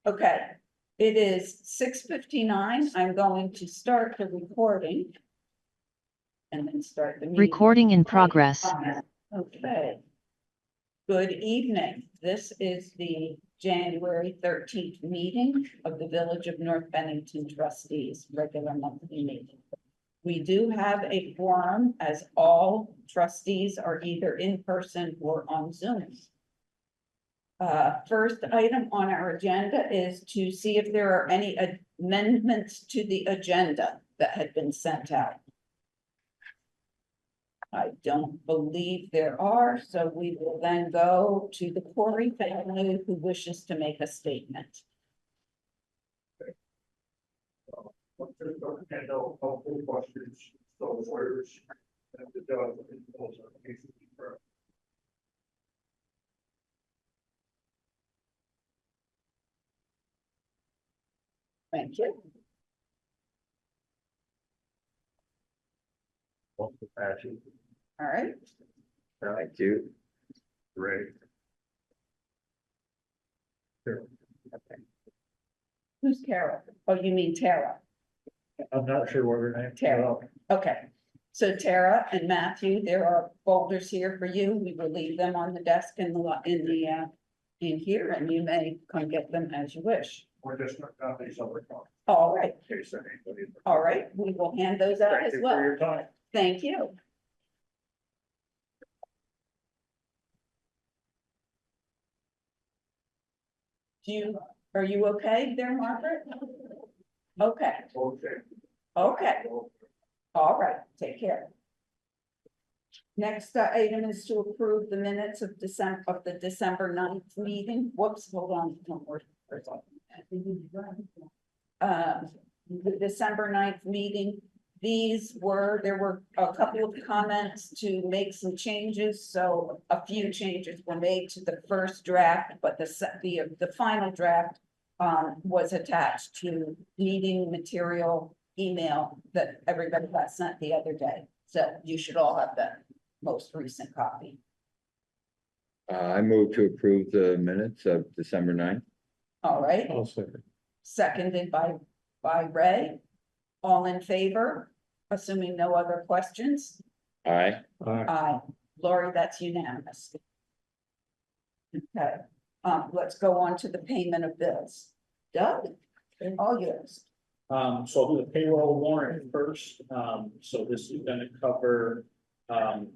Okay, it is 6:59. I'm going to start the recording. And then start the meeting. Recording in progress. Okay. Good evening. This is the January 13th meeting of the Village of North Bennington Trustees, regular monthly meeting. We do have a quorum as all trustees are either in person or on Zoom. First item on our agenda is to see if there are any amendments to the agenda that had been sent out. I don't believe there are, so we will then go to the Corey family who wishes to make a statement. Thank you. All right. Thank you. Great. Okay. Who's Carol? Oh, you mean Tara? I'm not sure what her name. Tara. Okay. So Tara and Matthew, there are folders here for you. We will leave them on the desk in here, and you may come get them as you wish. We're just not copies of the call. All right. In case anybody. All right. We will hand those out Thank as you well. for your time. Thank you. Are you okay there, Margaret? Okay. Okay. Okay. All right. Take care. Next item is to approve the minutes of the December 9th meeting. Whoops, hold on. The December 9th meeting. There were a couple of comments to make some changes. So a few changes were made to the first draft, but the final draft was attached to meeting material email that everybody got sent the other day. So you should all have the most recent copy. I move to approve the minutes of December 9th. All right. I'll second. Seconded by Ray. All in favor, assuming no other questions? Aye. Aye. Lori, that's unanimous. Okay, let's go on to the payment of bills. Doug, all yours. So I'll do the payroll warrant first. So this is gonna cover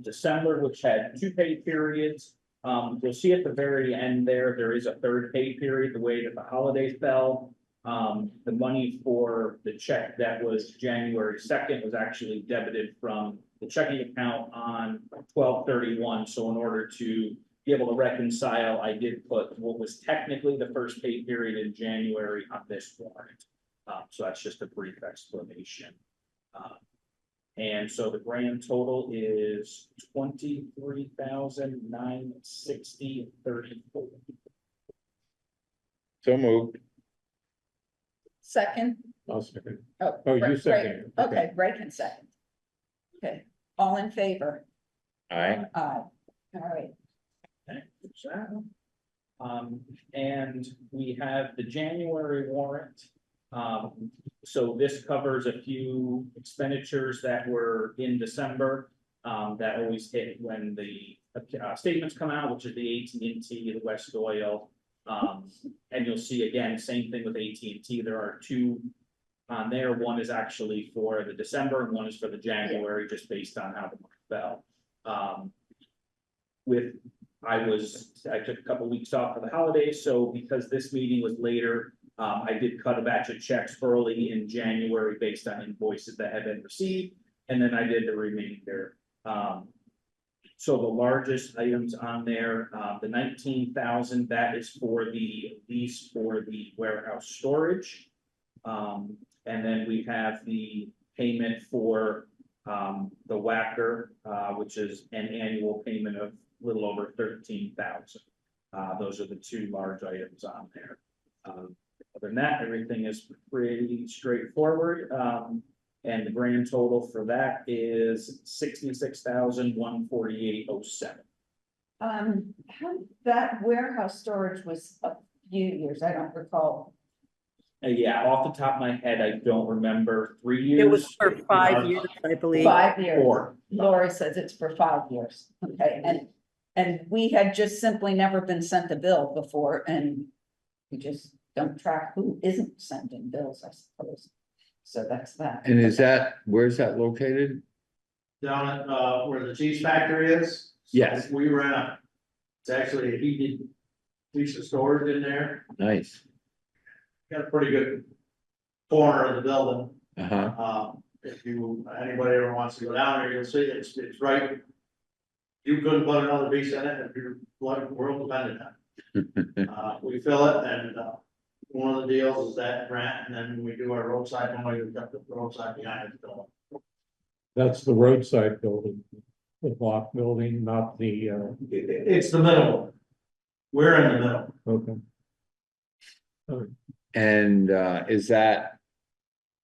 December, which had 2 pay periods. You'll see at the very end there is a 3rd pay period, the way that the holidays fell. The money for the check that was January 2nd was actually debited from the checking account on 12/31. So in order to be able to reconcile, I did put what was technically the 1st pay period in January on this warrant. So that's just a brief explanation. And so the grand total is $23,960.34. So moved. Second. I'll second. Oh, Oh, you Ray- second. Okay, Ray can second. Okay, all in favor? Aye. Aye. All right. And we have the January warrant. So this covers a few expenditures that were in December, that always hit when the statements come out, which is the AT&T, the West Oil. And you'll see again, same thing with AT&T. There are 2 on there. One is actually for the December and one is for the January, just based on how the month fell. I took a couple weeks off for the holidays, so because this meeting was later, I did cut a batch of checks early in January based on invoices that had been received, and then I did the remainder. So the largest items on there, the 19,000, that is for the lease for the warehouse storage. And then we have the payment for the whacker, which is an annual payment of a little over 13,000. Those are the 2 large items on there. Other than that, everything is pretty straightforward. And the grand total for that is $66,148.07. How that warehouse storage was a few years, I don't recall. Yeah, off the top of my head, I don't remember, 3 years. It was for in 5 our- years, I believe. 5 years. 4. Lori says it's for 5 years, okay, and we had just simply never been sent a bill before, and we just don't track who isn't sending bills, I suppose. So that's that. And where's that located? Down at, where the cheese factory is. Yes. We rent, it's actually a heated piece of storage in there, Nice. got a pretty good corner of the building. Uh-huh. If anybody ever wants to go down there, you'll see it's right. You couldn't put another piece in it if your world depended on it. We fill it and, one of the deals is that grant, and then we do our roadside, when we've got the roadside behind it. That's the roadside building, the block building, not the, It's the middle. We're in the middle. okay. And is that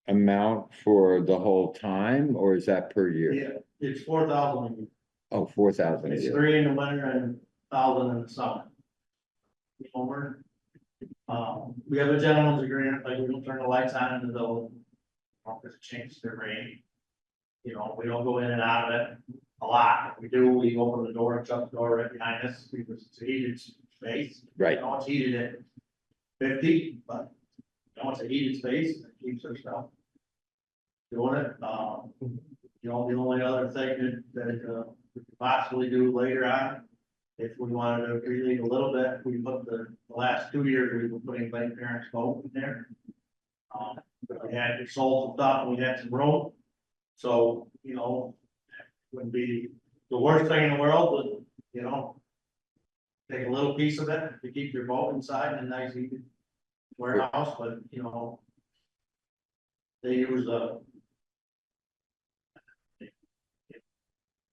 amount for the whole time, or is that per year? Yeah, it's 4,000. Oh, 4,000 a It's year. 3 in the winter and 1,000 in the summer. We have a gentleman's agreement, like we don't turn the lights on in the building. Because it changes the rain. You know, we don't go in and out of it a lot. If we do, we open the door and shut the door right behind us because it's a heated space. Right. You know, it's heated at 50, but you know, it's a heated space, and it keeps our stuff doing it. You know, the only other thing that we could possibly do later on, if we wanted to relieve a little bit, we put the last 2 years, we've been putting Lake Parents boat in there. We had sold some stuff, and we had some room, so, you know, wouldn't be the worst thing in the world, but, you know, take a little piece of it to keep your boat inside in a nice heated warehouse, but, you know, they use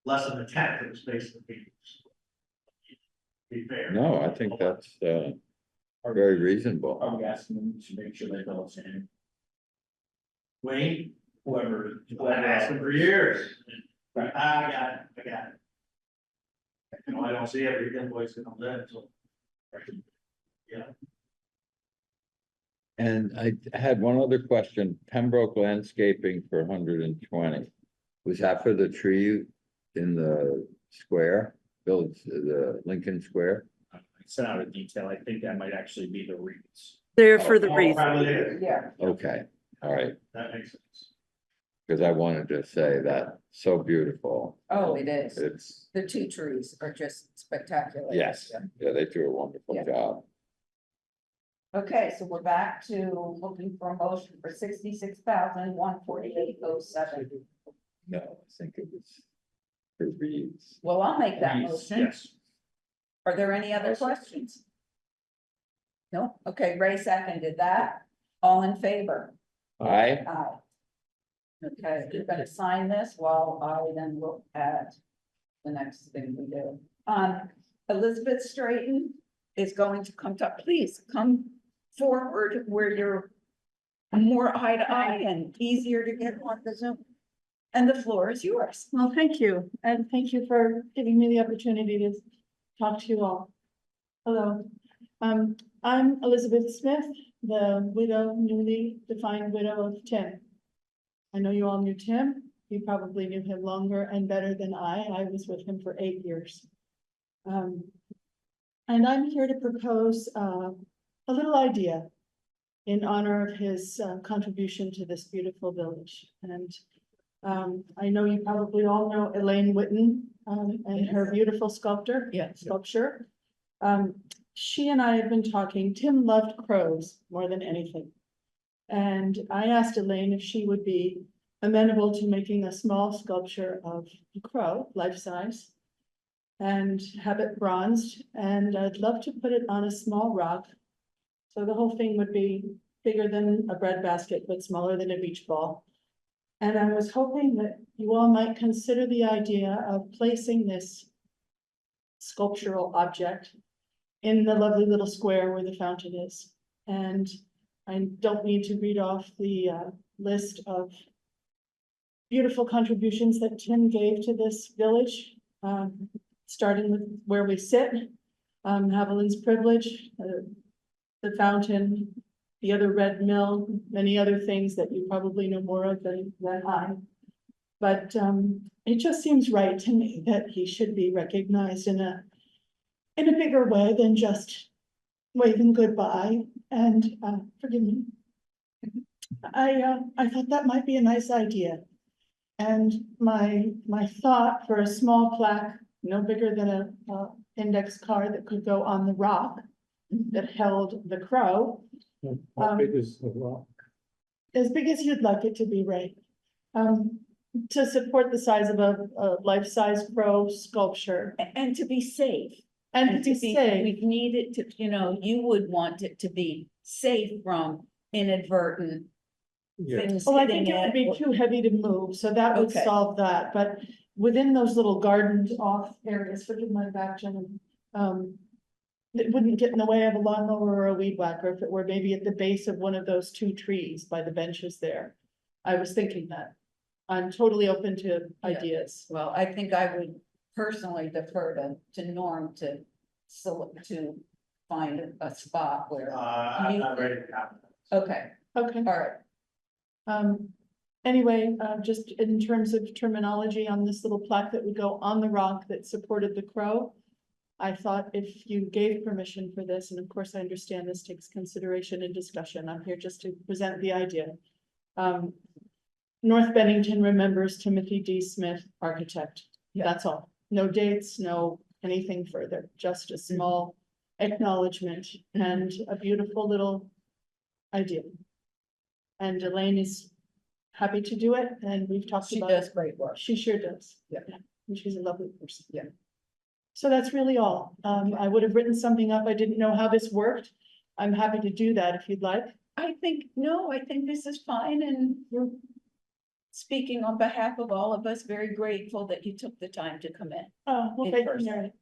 less than a tenth of the space that we use. Be fair. No, I think that's very reasonable. Are we asking them to make sure they don't send Wayne, whoever? I've been asking for years. Right. I got it. You know, I don't see every invoice that comes in, so. Yeah, And I had one other question, Pembroke Landscaping for 120. Was that for the tree in the square, the Lincoln Square? I sent out a detail, I think that might actually be the reads. They're for the Oh, wreath. probably is. Yeah, Okay, all right, That makes sense. because I wanted to say that, so beautiful. oh, it is. It's, The 2 trees are just spectacular. yes, yeah, they do a wonderful Yeah. job. Okay, so we're back to looking for a motion for 66,148.07. No, I think it was for reeds. Well, I'll make that Reads, motion. yes. Are there any other questions? No, okay, Ray seconded that. All in favor? Aye, Aye. Okay, you're gonna sign this while I then look at the next thing we do. Elizabeth Straighten is going to come to, please come forward where you're more eye to eye and easier to get on the Zoom. And the floor is yours. Well, thank you, and thank you for giving me the opportunity to talk to you all. Hello, I'm Elizabeth Smith, the widow, newly defined widow of Tim. I know you all knew Tim, you probably knew him longer and better than I was with him for 8 years. And I'm here to propose a little idea in honor of his contribution to this beautiful village. And I know you probably all know Elaine Witten and her beautiful sculpture. Sculpture. She and I have been talking. Tim loved crows more than anything. And I asked Elaine if she would be amenable to making a small sculpture of a crow, life size, and have it bronzed. And I'd love to put it on a small rock. So the whole thing would be bigger than a breadbasket, but smaller than a beach ball. And I was hoping that you all might consider the idea of placing this sculptural object in the lovely little square where the fountain is. And I don't need to read off the list of beautiful contributions that Tim gave to this village, starting with where we sit, Haviland's privilege, the fountain, the other red mill, many other things that you probably know more of than I. But it just seems right to me that he should be recognized in a bigger way than just waving goodbye and forgive me. I thought that might be a nice idea. And my thought for a small plaque, no bigger than a index card that could go on the rock that held the crow, How big is the rock? as big as you'd like it to be, Ray. To support the size of a life-size crow sculpture And to be safe. and to be safe. We need it to, you know, you would want it to be safe from inadvertent Yeah, things Oh, I hitting think it would be it. too heavy to move, so that would Okay. solve that, but within those little gardened off areas, forgive my back, gentlemen. It wouldn't get in the way of a lawnmower or a weed whacker if it were maybe at the base of one of those two trees by the benches there. I was thinking that. I'm totally open to Yeah. ideas. Well, I think I would personally defer to Norm to find a spot where, I'm not ready to comment. okay, Okay, all right. anyway, just in terms of terminology on this little plaque that would go on the rock that supported the crow. I thought if you gave permission for this, and of course I understand this takes consideration and discussion, I'm here just to present the idea. North Bennington remembers Timothy D. Smith, architect. Yeah. That's all. No dates, no anything further, just a small acknowledgement and a beautiful little idea. And Elaine is happy to do it, and we've talked She about does it. great work. She sure does. Yeah. And she's a lovely person. Yeah. So that's really all. I would have written something up. I didn't know how this worked. I'm happy to do that if you'd like. I think this is fine, and we're speaking on behalf of all of us, very grateful that you took the time to come in. Oh, well, In thank you, person. Mary.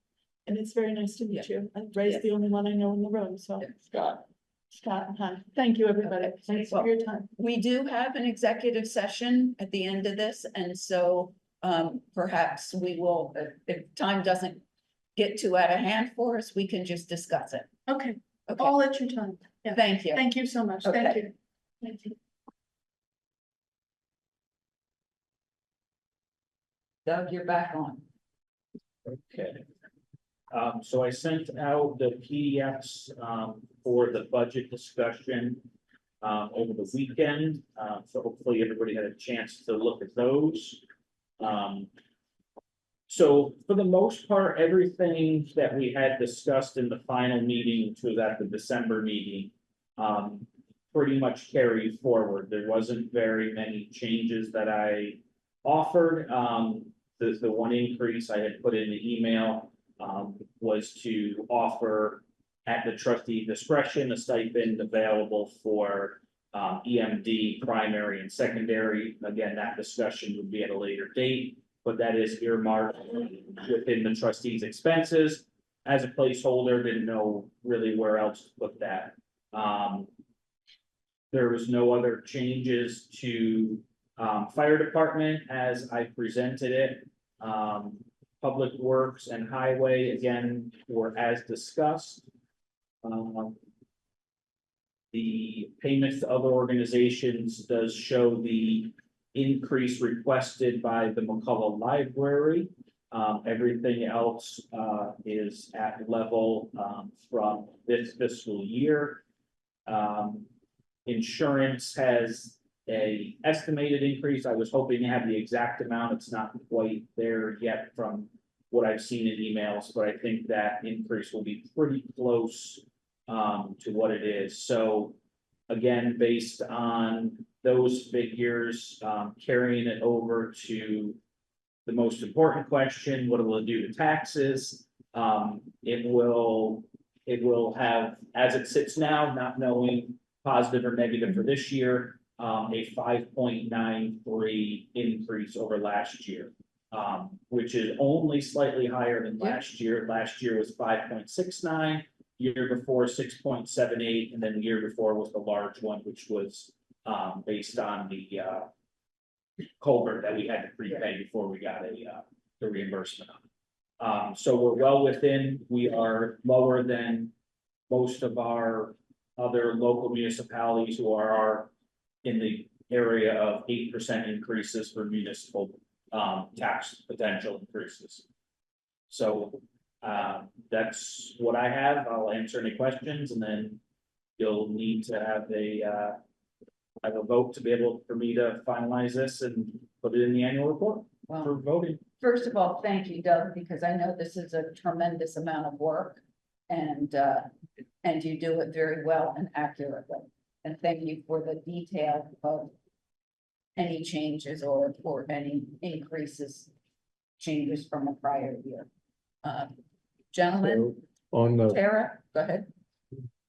And it's very nice to meet you. Ray's Yes. the only one I know in the room, so. Yeah. Scott, hi. Thank you, everybody. Okay. Thanks Well, for your time. We do have an executive session at the end of this, and so perhaps we will, if time doesn't get too out of hand for us, we can just discuss it. Okay, Okay, all at your time. Yeah. thank you. Thank you so much. Thank Okay. you. Thank you. Doug, you're back on. Okay. So I sent out the PDFs, for the budget discussion, over the weekend. So hopefully everybody had a chance to look at those. So for the most part, everything that we had discussed in the final meeting, which was at the December meeting, pretty much carried forward. There wasn't very many changes that I offered. The one increase I had put in the email, was to offer at the trustee discretion, a stipend available for EMD, primary and secondary. Again, that discussion would be at a later date, but that is earmarked within the trustees' expenses as a placeholder. Didn't know really where else to put that. There was no other changes to fire department as I presented it. Public Works and Highway, again, were as discussed. The payments to other organizations does show the increase requested by the McCullough Library. Everything else is at level from this fiscal year. Insurance has a estimated increase. I was hoping to have the exact amount. It's not quite there yet from what I've seen in emails, but I think that increase will be pretty close to what it is. So again, based on those figures, carrying it over to the most important question, what will it do to taxes? It will have, as it sits now, not knowing positive or negative for this year, a 5.93 increase over last year, which is only slightly higher than last year. Last year was 5.69, year before 6.78, and then the year before was the large one, which was based on the culvert that we had to prepay before we got the reimbursement on. So we're well within. We are lower than most of our other local municipalities who are in the area of 8% increases for municipal tax potential increases. So that's what I have. I'll answer any questions, and then you'll need to have a vote to be able for me to finalize this and put it in the annual report for Well, voting. first of all, thank you, Doug, because I know this is a tremendous amount of work. And you do it very well and accurately. And thank you for the detail of any changes or any increases, changes from a prior year. Gentlemen, So on the, Tara, go ahead.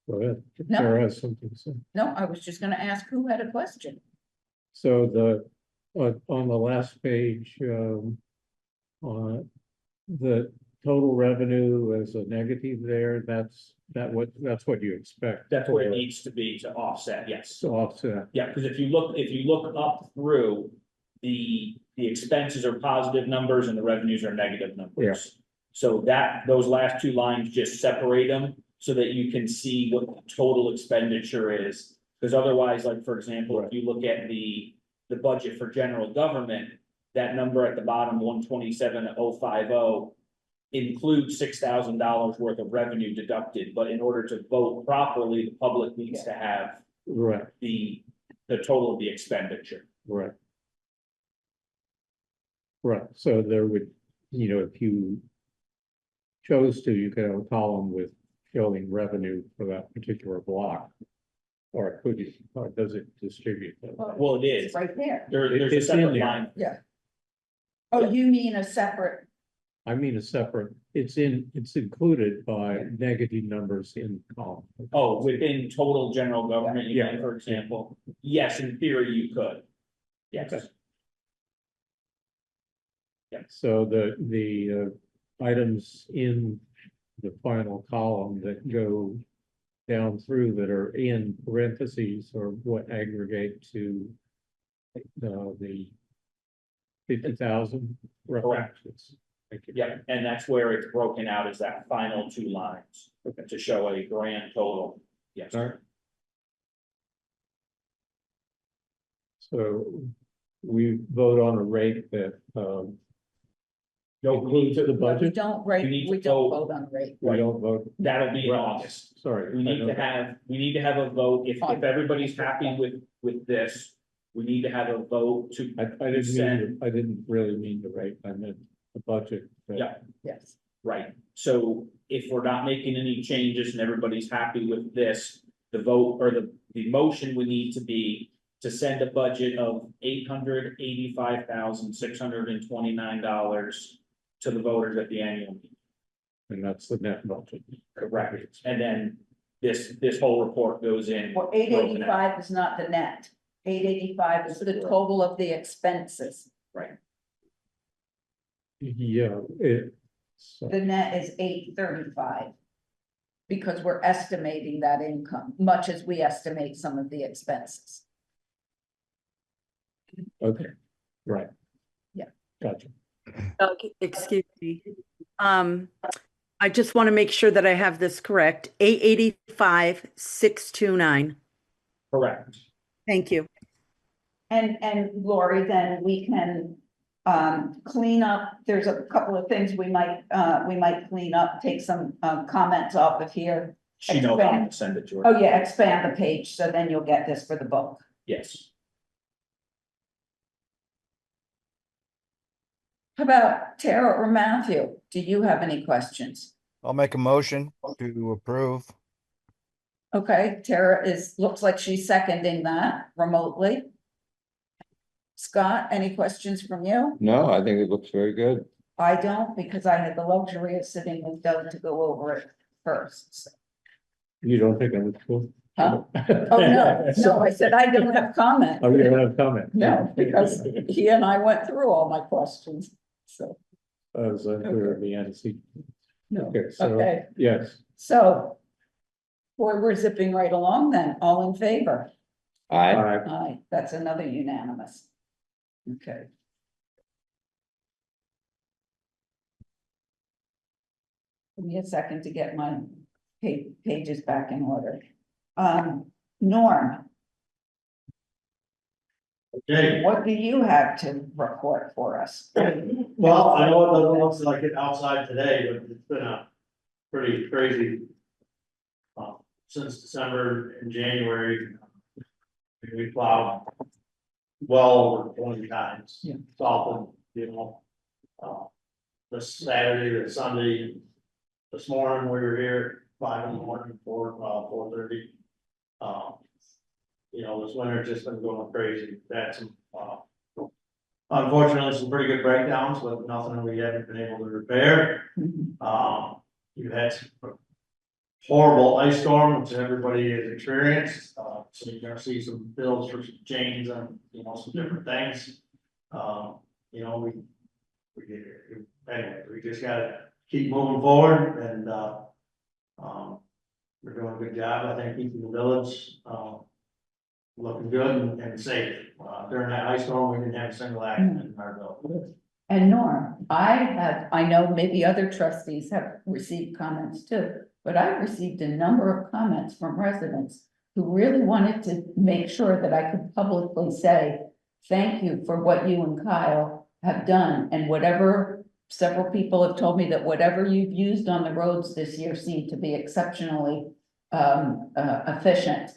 go ahead, No. Sarah has something to say. No, I was just gonna ask who had a question. So on the last page, the total revenue as a negative there, that's what you expect. That's what it for- needs to be to offset, yes. To offset, Yeah, because if you look up through, the expenses are positive numbers and the revenues are negative numbers. So those last two lines just separate them so that you can see what the total expenditure is. Because otherwise, like, for example, if you look at the budget for general government, that number at the bottom, 127,050, includes $6,000 worth of revenue deducted, but in order to vote properly, the public needs to have right, the total of the expenditure. right. Right, so there would, if you chose to, you could have a column with showing revenue for that particular block. Or could you, or does it distribute that? Well, it is. It's right there. There's a It's in separate there. line. Oh, you mean a separate, I mean, a separate, it's included by negative numbers in column. Oh, within total general government, you Yeah. mean, for example, yes, in theory, you could. Yes, Okay. So the items in the final column that go down through that are in parentheses or what aggregate to the 50,000. Correct. Thank you. yeah, and that's where it's broken out as that final two lines to show a grand total. Yes, All right. So we vote on a rate that no, we need includes the to, we budget. don't rate, You need to we don't vote. vote on rate. We don't vote. that'll be in Right. August. Sorry. We I need know to that. have a vote, if everybody's happy with this, we need to have a vote to. I didn't really mean the rate. I meant the budget. Yeah. Yes. Right, so if we're not making any changes and everybody's happy with this, the vote or the motion would need to be to send a budget of $885,629 to the voters at the annual meeting. And that's the net budget. Correct. And then this whole report goes in. Well, 885 is not the net. 885 is the total of the expenses. Right, Yeah, so, The net is 835. Because we're estimating that income, much as we estimate some of the expenses. okay, right. Yeah. Gotcha. Excuse me. I just want to make sure that I have this correct. 885,629. correct. Thank you. And Lori, then we can clean up, there's a couple of things we might clean up, take some comments off of here. She knows I'm gonna send it to her. Oh, yeah, expand the page, so then you'll get this for the book. Yes, How about Tara or Matthew? Do you have any questions? I'll make a motion to approve. Okay, Tara looks like she's seconding that remotely. Scott, any questions from you? No, I think it looks very good. I don't, because I had the luxury of sitting with Doug to go over it first. So. You don't think I'm cool? Huh? Oh, no, I said I don't have comment. Oh, you don't have comment? No, because he and I went through all my questions, so. I was unclear of the antecedent. No. Okay, so, Okay, yes, so. Boy, we're zipping right along then, all in favor? I, Aye, that's another unanimous. Okay. Give me a second to get my pages back in order. Norm, Okay, what do you have to report for us? well, I know it doesn't look like it outside today, but it's been a pretty crazy. Since December and January. We plowed well over 20 times. Yeah. Often, this Saturday, the Sunday, this morning, we were here 5 in the morning, 4:30. This winter's just been going crazy. We've had some, unfortunately, some pretty good breakdowns, but nothing we haven't been able to repair. You've had some horrible ice storm, which everybody has experienced, so you're gonna see some bills for some chains and, some different things. Anyway, we just gotta keep moving forward and, we're doing a good job, I think, keeping the village, looking good and safe. During that ice storm, we didn't have a single accident in our village. And Norm, I know maybe other trustees have received comments too, but I've received a number of comments from residents who really wanted to make sure that I could publicly say, thank you for what you and Kyle have done, and whatever, several people have told me that whatever you've used on the roads this year seemed to be exceptionally efficient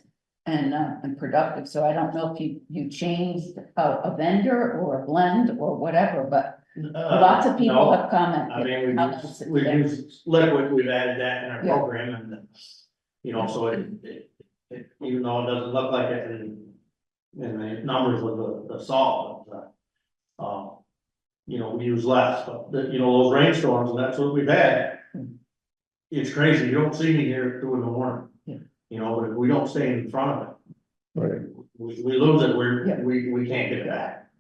and productive. So I don't know if you changed a vendor or a blend or whatever, but lots of people No. have commented. I mean, how nice it's we've been. used liquid, we've added that in our Yeah. program and, so it, even though it doesn't look like it in the numbers of the salt, we use less, but those rainstorms, and that's what we've had. It's crazy. You don't see me here doing the work. Yeah. But if we don't stay in front of it, Right. we lose it, Yeah. we can't get it back.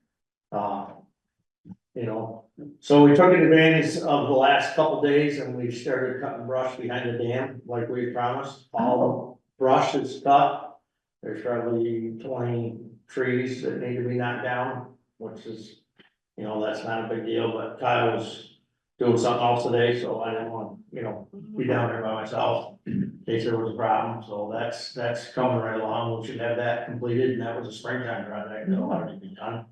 So we took advantage of the last couple days and we started cutting brush behind the dam like we promised. All the brush is cut. There's probably 20 trees that need to be knocked down, which is, that's not a big deal, but Kyle was doing something else today, so I didn't want, be down there by myself in case there was a problem. So that's coming right along. We should have that completed, and that was a springtime project that'll already be done.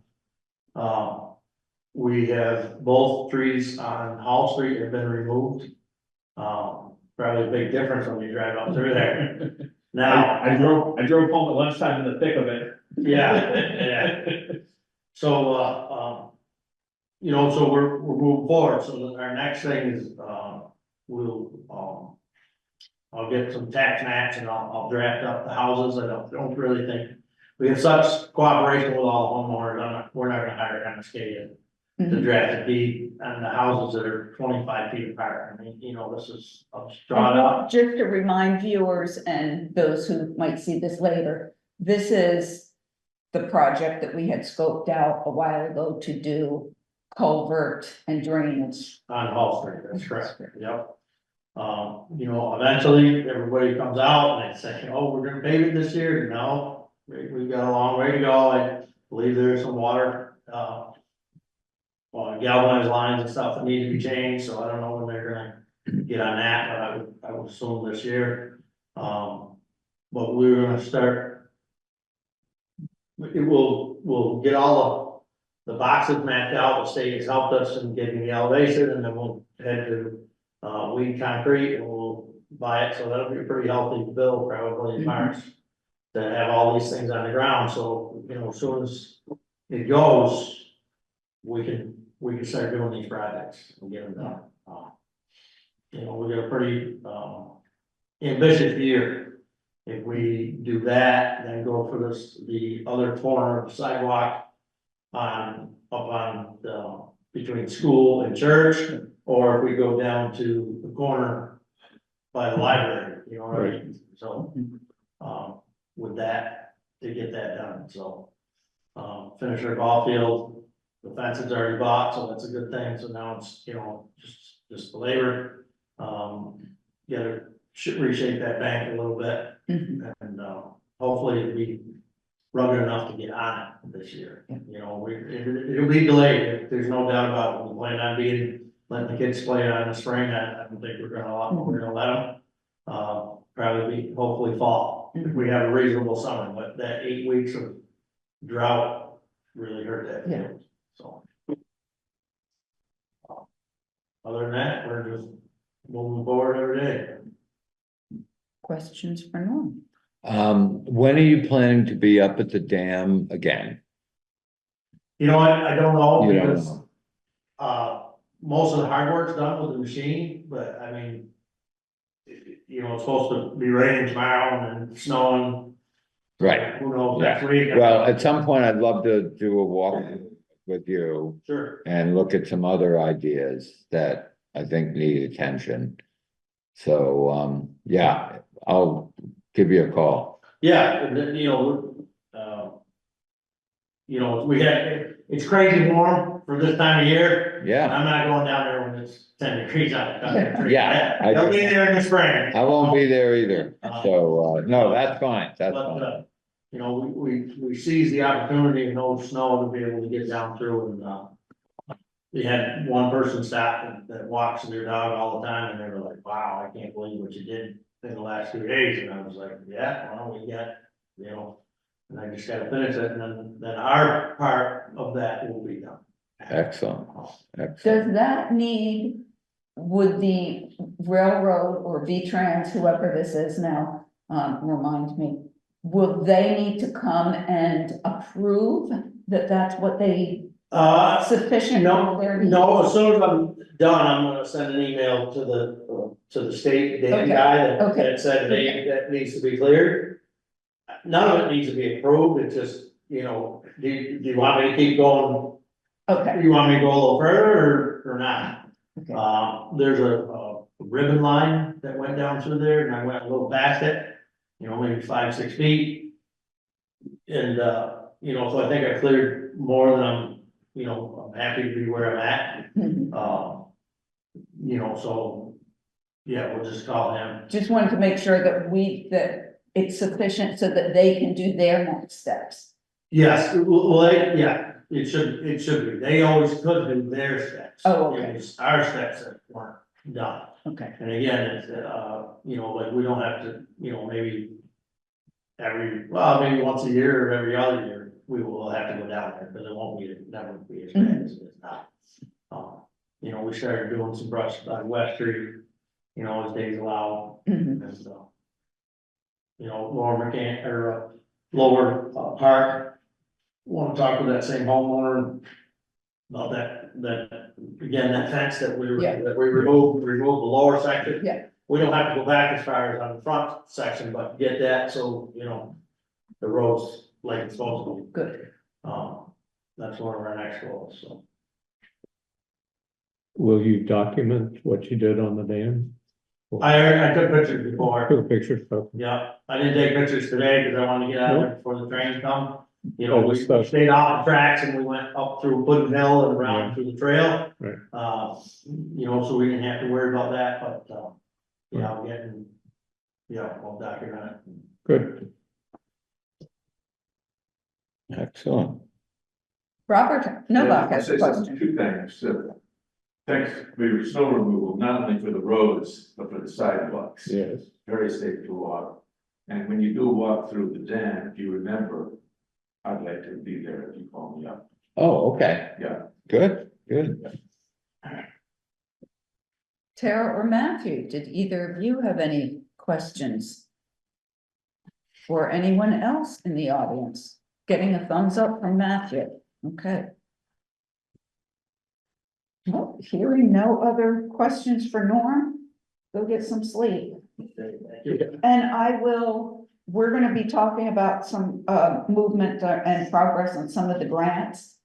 We have both trees on Hall Street have been removed. Probably a big difference when you drive up through there. Now, I drove home at lunchtime in the thick of it. yeah. So, so we're moving forward. So our next thing is, I'll get some tax maps and I'll draft up the houses. I don't really think, we have such cooperation with all homeowners. We're not gonna hire MSK to draft a deed on the houses that are 25 feet apart. I mean, this is drawn up. Just to remind viewers and those who might see this later, this is the project that we had scoped out a while ago to do culvert and drainage. On Hall Street, that's correct, yep. Eventually, everybody comes out and they say, oh, we're gonna pave it this year. No, we've got a long way to go. I believe there's some water, galvanized lines and stuff that need to be changed, so I don't know when they're gonna get on that, but I would assume this year. But we're gonna start. We'll get all the boxes mapped out. The state has helped us in getting the elevation, and then we'll head to weed concrete and we'll buy it. So that'll be a pretty healthy bill probably in March to have all these things on the ground. So, as soon as it goes, we can start doing these projects and get them done. We got a pretty ambitious year. If we do that, then go for the other corner of the sidewalk up on between school and church, or if we go down to the corner by the library, right? So, with that, to get that done, so, finish our ball field, the fence is already bought, so that's a good thing, so now it's, just the labor. Gotta reshape that bank a little bit, and, hopefully it'll be rugged enough to get on it this year. It'll be delayed, there's no doubt about it. We plan on letting the kids play on in the spring. I don't think we're gonna let them. Probably hopefully fall. if we have a reasonable summer, but that 8 weeks of drought really hurt that Yeah. field, so. Other than that, we're just moving forward every day. Questions for Norm? When are you planning to be up at the dam again? You know what, I don't know, You don't because, know. most of the hard work's done with the machine, but I mean. You know, it's supposed to be raining tomorrow and then snowing. Right, Who knows yeah. next week? Well, at some point, I'd love to do a walk with you Sure, and look at some other ideas that I think need attention. So, yeah, I'll give you a call. yeah, and then, we had, it's crazy warm for this time of year. Yeah. I'm not going down there when it's 10 degrees out. Yeah, I- I'll be there in the spring. I won't be there either, so, no, that's fine, that's But, fine. we seized the opportunity of no snow to be able to get down through and, we had one person stop that walks their dog all the time and they were like, wow, I can't believe what you did in the last 2 days. And I was like, yeah, well, we got, and I just gotta finish it and then our part of that will be done. Excellent, Does excellent. that need, would the railroad or V-Trans, whoever this is now, remind me, will they need to come and approve that that's what they, sufficient? No, for their needs? no, as soon as I'm done, I'm gonna send an email to the state dam Okay, guy that, okay, that said, hey, that needs to be cleared. None of it needs to be approved, it's just, do you want me to keep going? Okay, You want me to go a little further or not? okay, There's a ribbon line that went down through there and I went a little past it, maybe 5-6 feet. And, so I think I cleared more than I'm happy to be where I'm at. Mhm. So, yeah, we'll just call him. Just wanted to make sure that it's sufficient so that they can do their next steps. Yes, yeah, it should be. They always could do their steps. Oh, okay. It was our steps that weren't done. Okay, And again, it's, like we don't have to, maybe maybe once a year or every other year, we will have to go down there, but it won't be, never be as bad as it is now. We started doing some brush on West Street, as days allow, mhm, and, Lower Park. Want to talk with that same homeowner about that fence that Yeah. that we removed the lower section. Yeah. We don't have to go back as far as on the front section, but get that, so, the road's like it's supposed to be. good. That's one of our next goals, so. Will you document what you did on the dam? I took pictures before, Took pictures, okay. yeah, I didn't take pictures today, because I wanted to get out of there before the trains come. Oh, We stuff. stayed off the tracks and we went up through Puddin Hill and around Yeah. through the trail. Right. So we didn't have to worry about that, but, I'm getting, I'll document it. Good. Excellent. Robert Novak I'll has say a question. two things. Thanks for snow removal, not only for the roads, but for the sidewalks. Yes. Very safe to walk. And when you do walk through the dam, if you remember, I'd like to be there if you call me up. Oh, okay, Yeah. good, good. Tara or Matthew, did either of you have any questions? Or anyone else in the audience? Getting a thumbs up from Matthew, okay. Well, hearing no other questions for Norm, go get some sleep. And we're gonna be talking about some movement and progress on some of the grants.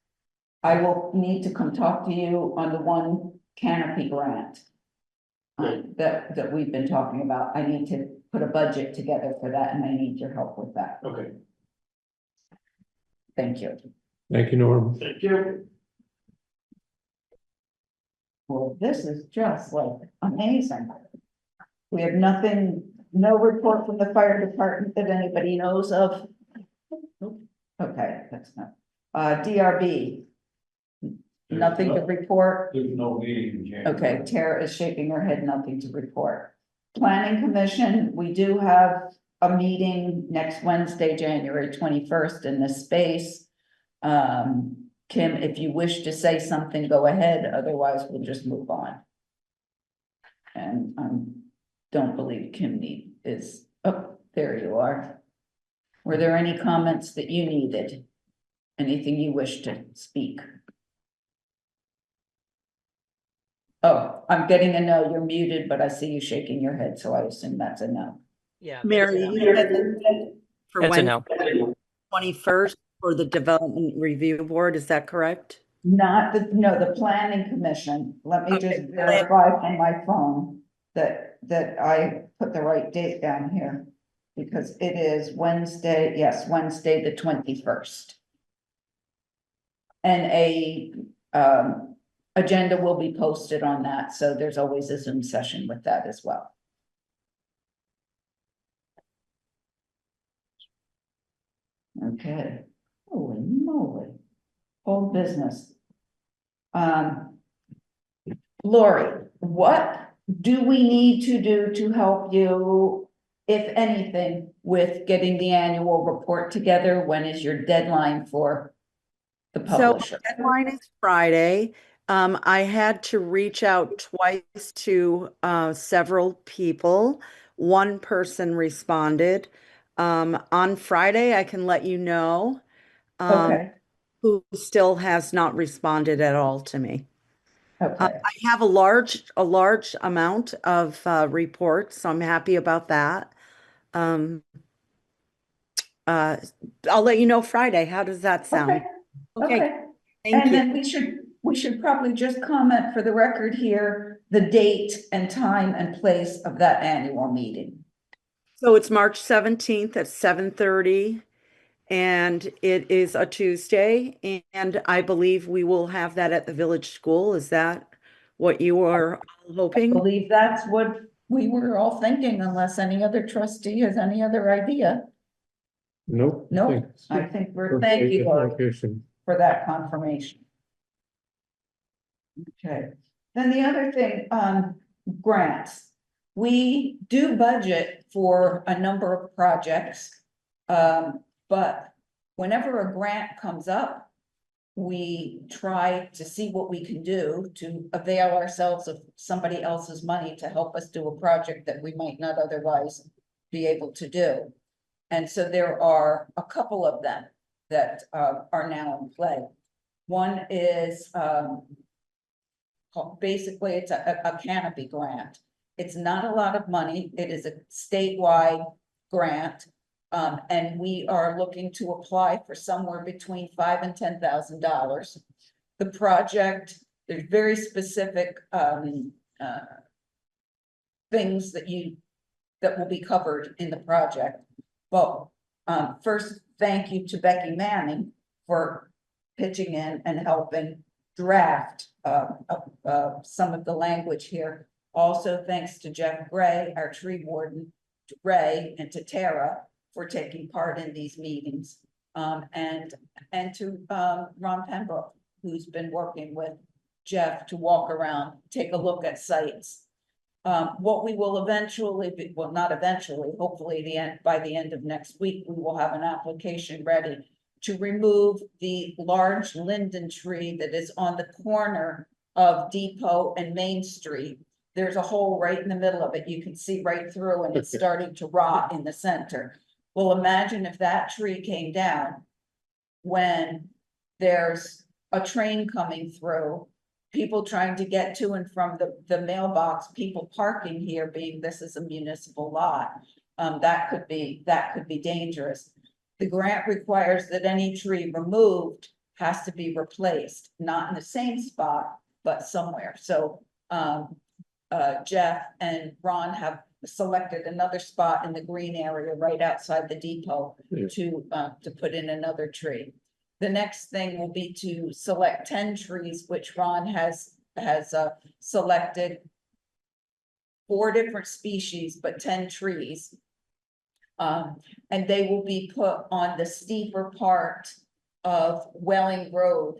I will need to come talk to you on the one canopy grant. That we've been talking about. I need to put a budget together for that and I need your help with that. Okay. Thank you. Thank you, Norm. Thank you. Well, this is just like amazing. We have nothing, no report from the fire department that anybody knows of. Okay, that's not, DRB. Nothing to report. There's no meeting in January. Okay, Tara is shaking her head, nothing to report. Planning Commission, we do have a meeting next Wednesday, January 21st in this space. Kim, if you wish to say something, go ahead, otherwise we'll just move on. And don't believe Kim is, oh, there you are. Were there any comments that you needed? Anything you wish to speak? Oh, I'm getting a no, you're muted, but I see you shaking your head, so I assume that's a no. Yeah. Mary, you said for It's a when no. 21st for the Development Review Board, is that correct? Not the, no, the planning commission. Let me just Okay. verify from my phone that I put the right date down here. Because it is Wednesday, yes, Wednesday, the 21st. And a agenda will be posted on that, so there's always a Zoom session with that as well. Okay, holy moly, whole business. Lori, what do we need to do to help you, if anything, with getting the annual report together? When is your deadline for the publisher? So deadline is Friday. I had to reach out twice to several people. One person responded. On Friday, I can let you know Okay, who still has not responded at all to me. okay, I have a large amount of reports, so I'm happy about that. Um, I'll let you know Friday. How does that sound? okay, okay. Thank And you. then we should probably just comment for the record here, the date and time and place of that annual meeting. So it's March 17th at 7:30, and it is a Tuesday, and I believe we will have that at the village school. Is that what you are all I hoping? believe that's what we were all thinking, unless any other trustee has any other idea. Nope. Nope, I think we're, thank you, Lori, Location. for that confirmation. Okay, then the other thing, grants. We do budget for a number of projects. But whenever a grant comes up, we try to see what we can do to avail ourselves of somebody else's money to help us do a project that we might not otherwise be able to do. And so there are a couple of them that are now in play. One is basically it's a canopy grant. It's not a lot of money. It is a statewide grant. And we are looking to apply for somewhere between $5,000 and $10,000. The project, there's very specific things that will be covered in the project. But first, thank you to Becky Manning for pitching in and helping draft some of the language here. Also, thanks to Jeff Gray, our tree warden, to Ray, and to Tara for taking part in these meetings. And to Ron Pembroke, who's been working with Jeff to walk around, take a look at sites. What we will eventually be, well, not eventually, hopefully by the end of next week, we will have an application ready to remove the large linden tree that is on the corner of Depot and Main Street. There's a hole right in the middle of it. You can see right through, and it's starting to rot in the center. Well, imagine if that tree came down when there's a train coming through, people trying to get to and from the mailbox, people parking here, being this is a municipal lot. That could be dangerous. The grant requires that any tree removed has to be replaced, not in the same spot, but somewhere. So Jeff and Ron have selected another spot in the green area right outside the depot to put in another tree. The next thing will be to select 10 trees, which Ron has selected 4 different species, but 10 trees. And they will be put on the steeper part of Welling Road,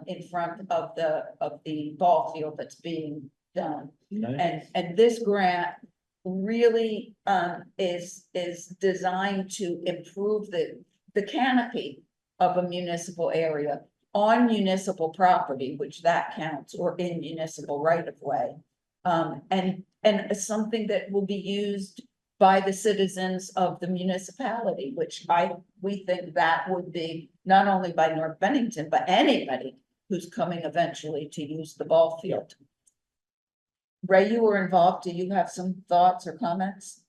in front of the ball field that's being done. Nice. And this grant really, is designed to improve the canopy of a municipal area on municipal property, which that counts, or in municipal right of way. And it's something that will be used by the citizens of the municipality, which we think that would be not only by North Bennington, but anybody who's coming eventually to use the ball field. Ray, you were involved. Do you have some thoughts or comments?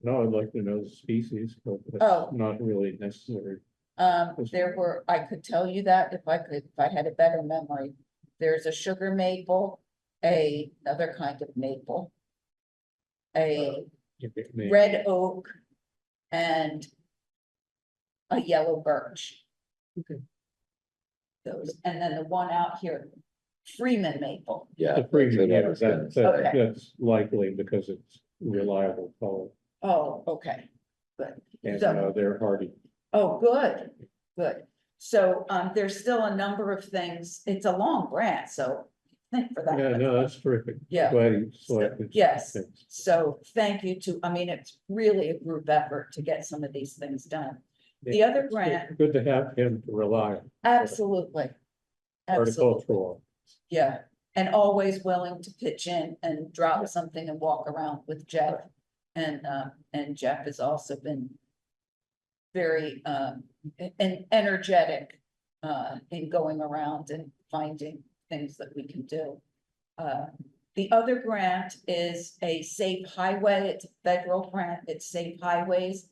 No, I'd like to know the species, but Oh. that's not really necessary. There were, I could tell you that if I had a better memory. There's a sugar maple, another kind of maple, a If it may- red oak, and a yellow birch. Okay. Those, and then the one out here, Freeman maple. Yeah. The that's premium, what I yeah, was gonna that, say. Okay. that's likely because it's reliable color Oh, okay, good. and So- they're hardy. Oh, good, good. So, there's still a number of things. It's a long grant, so think for that. Yeah, no, that's terrific. Yeah. Glad you selected. Yes. things. So thank you to, I mean, it's really a group effort to get some of these things done. The Yeah, other it's grant, Good to have him to rely on. absolutely. Absolutely, Horticultural. yeah, and always willing to pitch in and drop something and walk around with Jeff. And Jeff has also been very, energetic, in going around and finding things that we can do. The other grant is a safe highway, it's a federal grant, it's safe highways.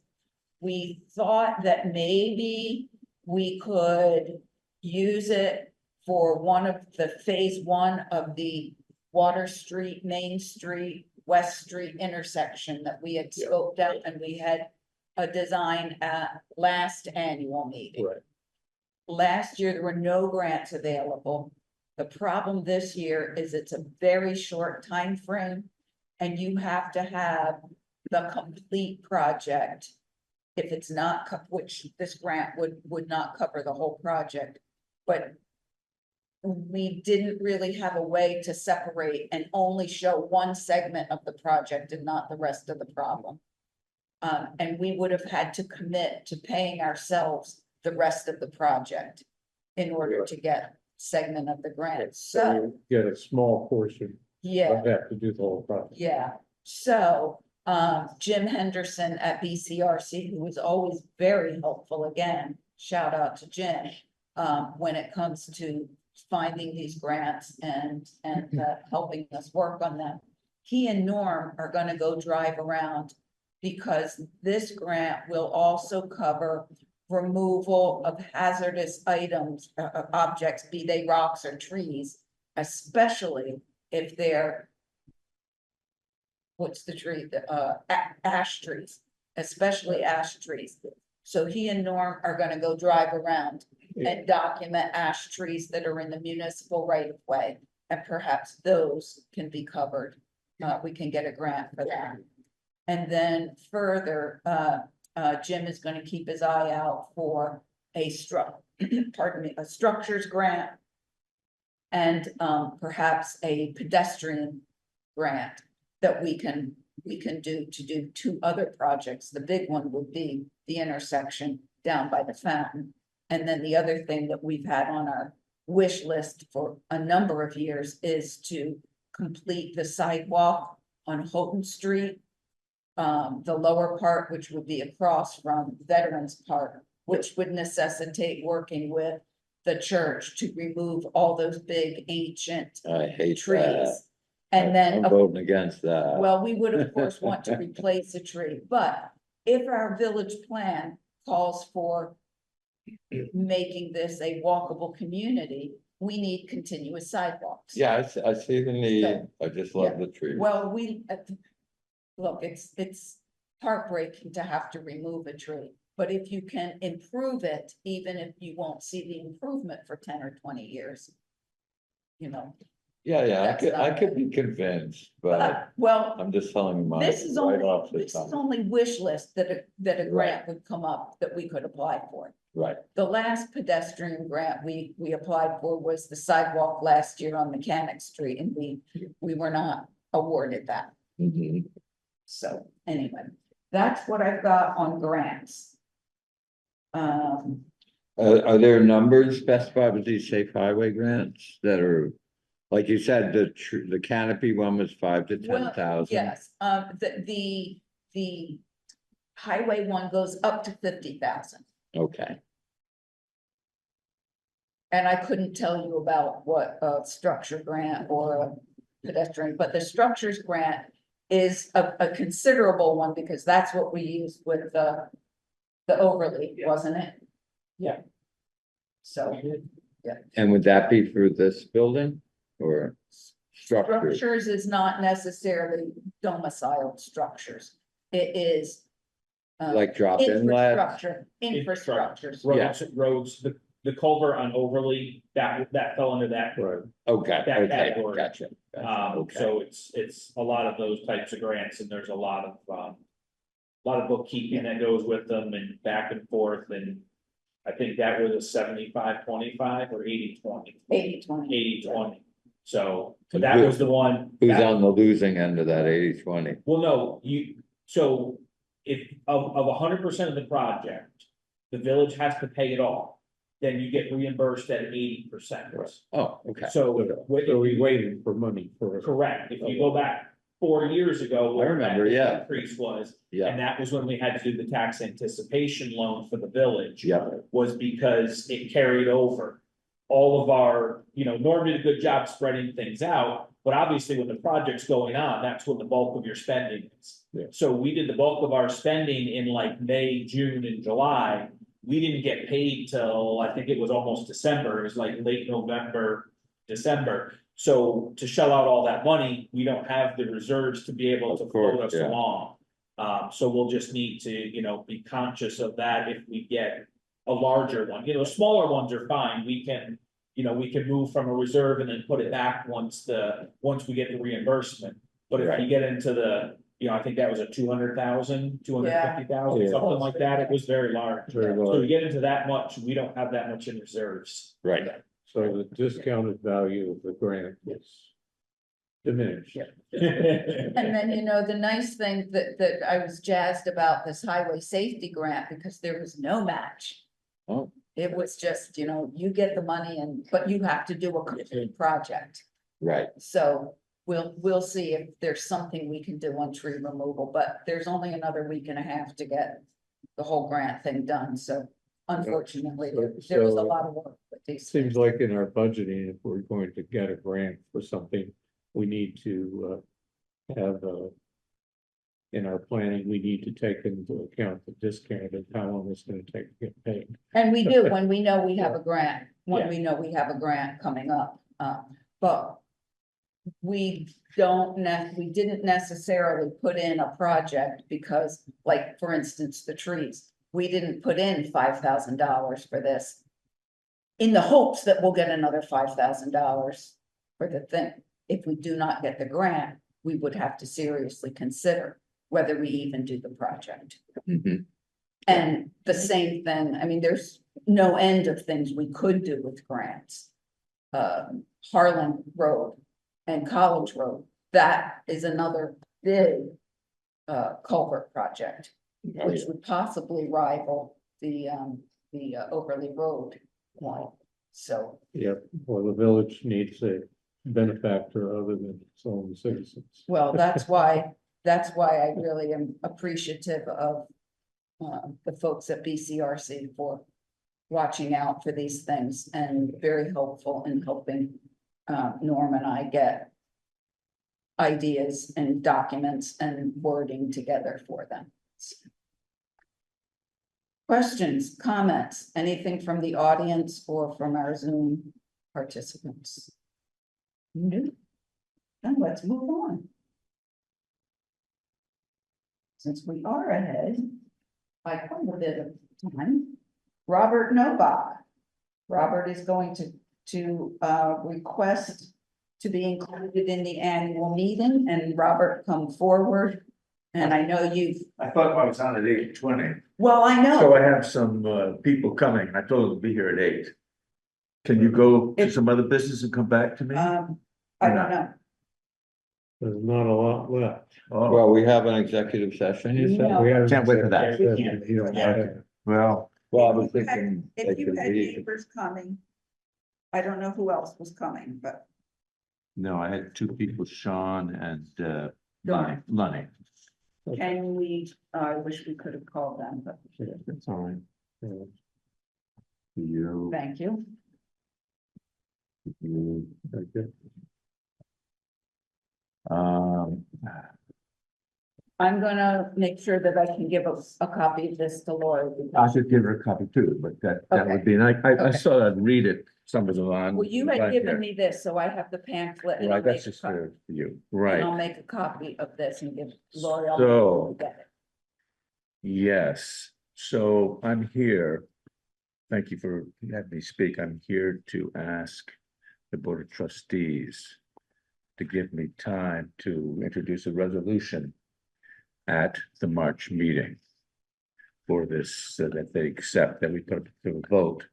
We thought that maybe we could use it for one of the phase one of the Water Street, Main Street, West Street intersection that we had scoped out, and we had a design at last annual meeting. Right. Last year, there were no grants available. The problem this year is it's a very short time frame, and you have to have the complete project. If it's not, which this grant would not cover the whole project, but we didn't really have a way to separate and only show one segment of the project and not the rest of the problem. And we would have had to commit to paying ourselves the rest of the project in order to get segment of the grant. So, you get a small portion, yeah. but have to do the whole process. Yeah, so, Jim Henderson at BCRC, who is always very helpful, again, shout out to Jim. When it comes to finding these grants and helping us work on them. He and Norm are gonna go drive around because this grant will also cover removal of hazardous items, objects, be they rocks or trees, especially if they're what's the tree, ash trees, especially ash trees. So he and Norm are gonna go drive around and document ash trees that are in the municipal right of way. And perhaps those can be covered. We can get a grant for that. And then further, Jim is gonna keep his eye out for a a structures grant. And perhaps a pedestrian grant that we can do to do two other projects. The big one would be the intersection down by the fountain. And then the other thing that we've had on our wish list for a number of years is to complete the sidewalk on Houghton Street. The lower part, which would be across from Veterans Park, which would necessitate working with the church to remove all those big ancient I hate trees. that. And then, I'm voting against that. well, we would of course want to replace a tree, but if our village plan calls for making this a walkable community, we need continuous sidewalks. Yeah, I see the need. So, I just love the tree. Well, look, it's heartbreaking to have to remove a tree, but if you can improve it, even if you won't see the improvement for 10 or 20 years. You know, Yeah, that's I not could be convinced, but well, I'm just telling you my, this is right only, off the this is top. only wish list that a Right. grant would come up that we could apply for. Right, The last pedestrian grant we applied for was the sidewalk last year on Mechanic Street, and we were not awarded that. mhm. So anyway, that's what I've got on grants. Are there numbers specified with these safe highway grants that are, like you said, the canopy one was 5 to Well, 10,000? yes, the highway one goes up to 50,000. Okay, And I couldn't tell you about what a structure grant or a pedestrian, but the structures grant is a considerable one because that's what we used with the overlay, wasn't it? Yeah. So and would that be for this building or structure? structures is not necessarily domiciled structures. It is. Like drop inlet? Infrastructures. Roads, the culvert on Overly, that fell under that. Right. Okay, That okay, category. gotcha. Okay. So it's a lot of those types of grants and there's a lot of bookkeeping that goes with them and back and forth and. I think that was a 75-25 or 80-20. 80-20. 80-20. So that was the one. Who's that- on the losing end of that 80-20? Well, no, so if of 100% of the project, the village has to pay it all. Then you get reimbursed at 80%. Oh, okay. So. So we waited for money for it. Correct. If you go back 4 years ago. what I remember, that yeah. Increase was, Yeah, and that was when we had to do the tax anticipation loan for the village. yeah, Was because it carried over. All of our, Norm did a good job spreading things out, but obviously when the project's going on, that's when the bulk of your spending is. Yeah. So we did the bulk of our spending in like May, June and July. We didn't get paid till, I think it was almost December, it was like late November, December. So to shell out all that money, we don't have the reserves to be able to Of course, float us yeah. along. So we'll just need to, be conscious of that if we get a larger one, smaller ones are fine, we can. We can move from a reserve and then put it back once we get the reimbursement. But if Right. you get into I think that was a 200,000, 250,000, Yeah. something like that, it was very large. Very So large. to get into that much, we don't have that much in reserves. right. So the discounted value of the grant is diminished. And then, the nice thing that I was jazzed about this highway safety grant because there was no match. Oh, It was just, you get the money but you have to do a complete project. right. So we'll see if there's something we can do on tree removal, but there's only another week and a half to get the whole grant thing done, so unfortunately, there was a lot of work with these. Seems things. like in our budgeting, if we're going to get a grant for something, we need to have in our planning, we need to take into account the discount and how long it's gonna take to get paid. And we do, when we know we have a grant, when Yeah. we know we have a grant coming up, but we didn't necessarily put in a project because, like, for instance, the trees, we didn't put in $5,000 for this. In the hopes that we'll get another $5,000 for the thing. If we do not get the grant, we would have to seriously consider whether we even do the project. Mhm. And the same thing, I mean, there's no end of things we could do with grants. Harlan Road and College Road, that is another big culvert project, Oh, which yeah. would possibly rival the Overley Road one. So, Yep, well, the village needs a benefactor other than its own citizens. well, that's why I really am appreciative of the folks at BCRC for watching out for these things and very helpful in helping Norm and I get ideas and documents and wording together for them. Questions, comments, anything from the audience or from our Zoom participants? No. Then let's move on. Since we are ahead by quite a bit of time, Robert Novak. Robert is going to request to be included in the annual meeting, and Robert, come forward. And I know I thought I was on at 8:20, well, I so know, I have some people coming. I told them to be here at 8. Can you go to some other business and come back to me? I don't know. There's not a lot left. Well, we have an executive session, you said? No. We haven't Can't wait for that. said that you don't have- Well, Well, I was If you had- thinking. they If you could had leave. neighbors coming, I don't know who else was coming, but No, I had two people, Sean and Lonnie. Lonnie. can we, I wish we could have called them, but That's all right. Yeah. You, thank you. Okay. um, I'm gonna make sure that I can give a copy of this to Lori. I should give her a copy too, but that would be, and I Okay. saw that, read it, somebody's on. Well, you had given me this, so I have the pamphlet and I'll Right, that's make a just copy. for you, And right, I'll make a copy of this and give Lori. I'll So- get it. yes, so I'm here. Thank you for having me speak, I'm here to ask the Board of Trustees to give me time to introduce a resolution at the March meeting for this, so that they accept that we put to a vote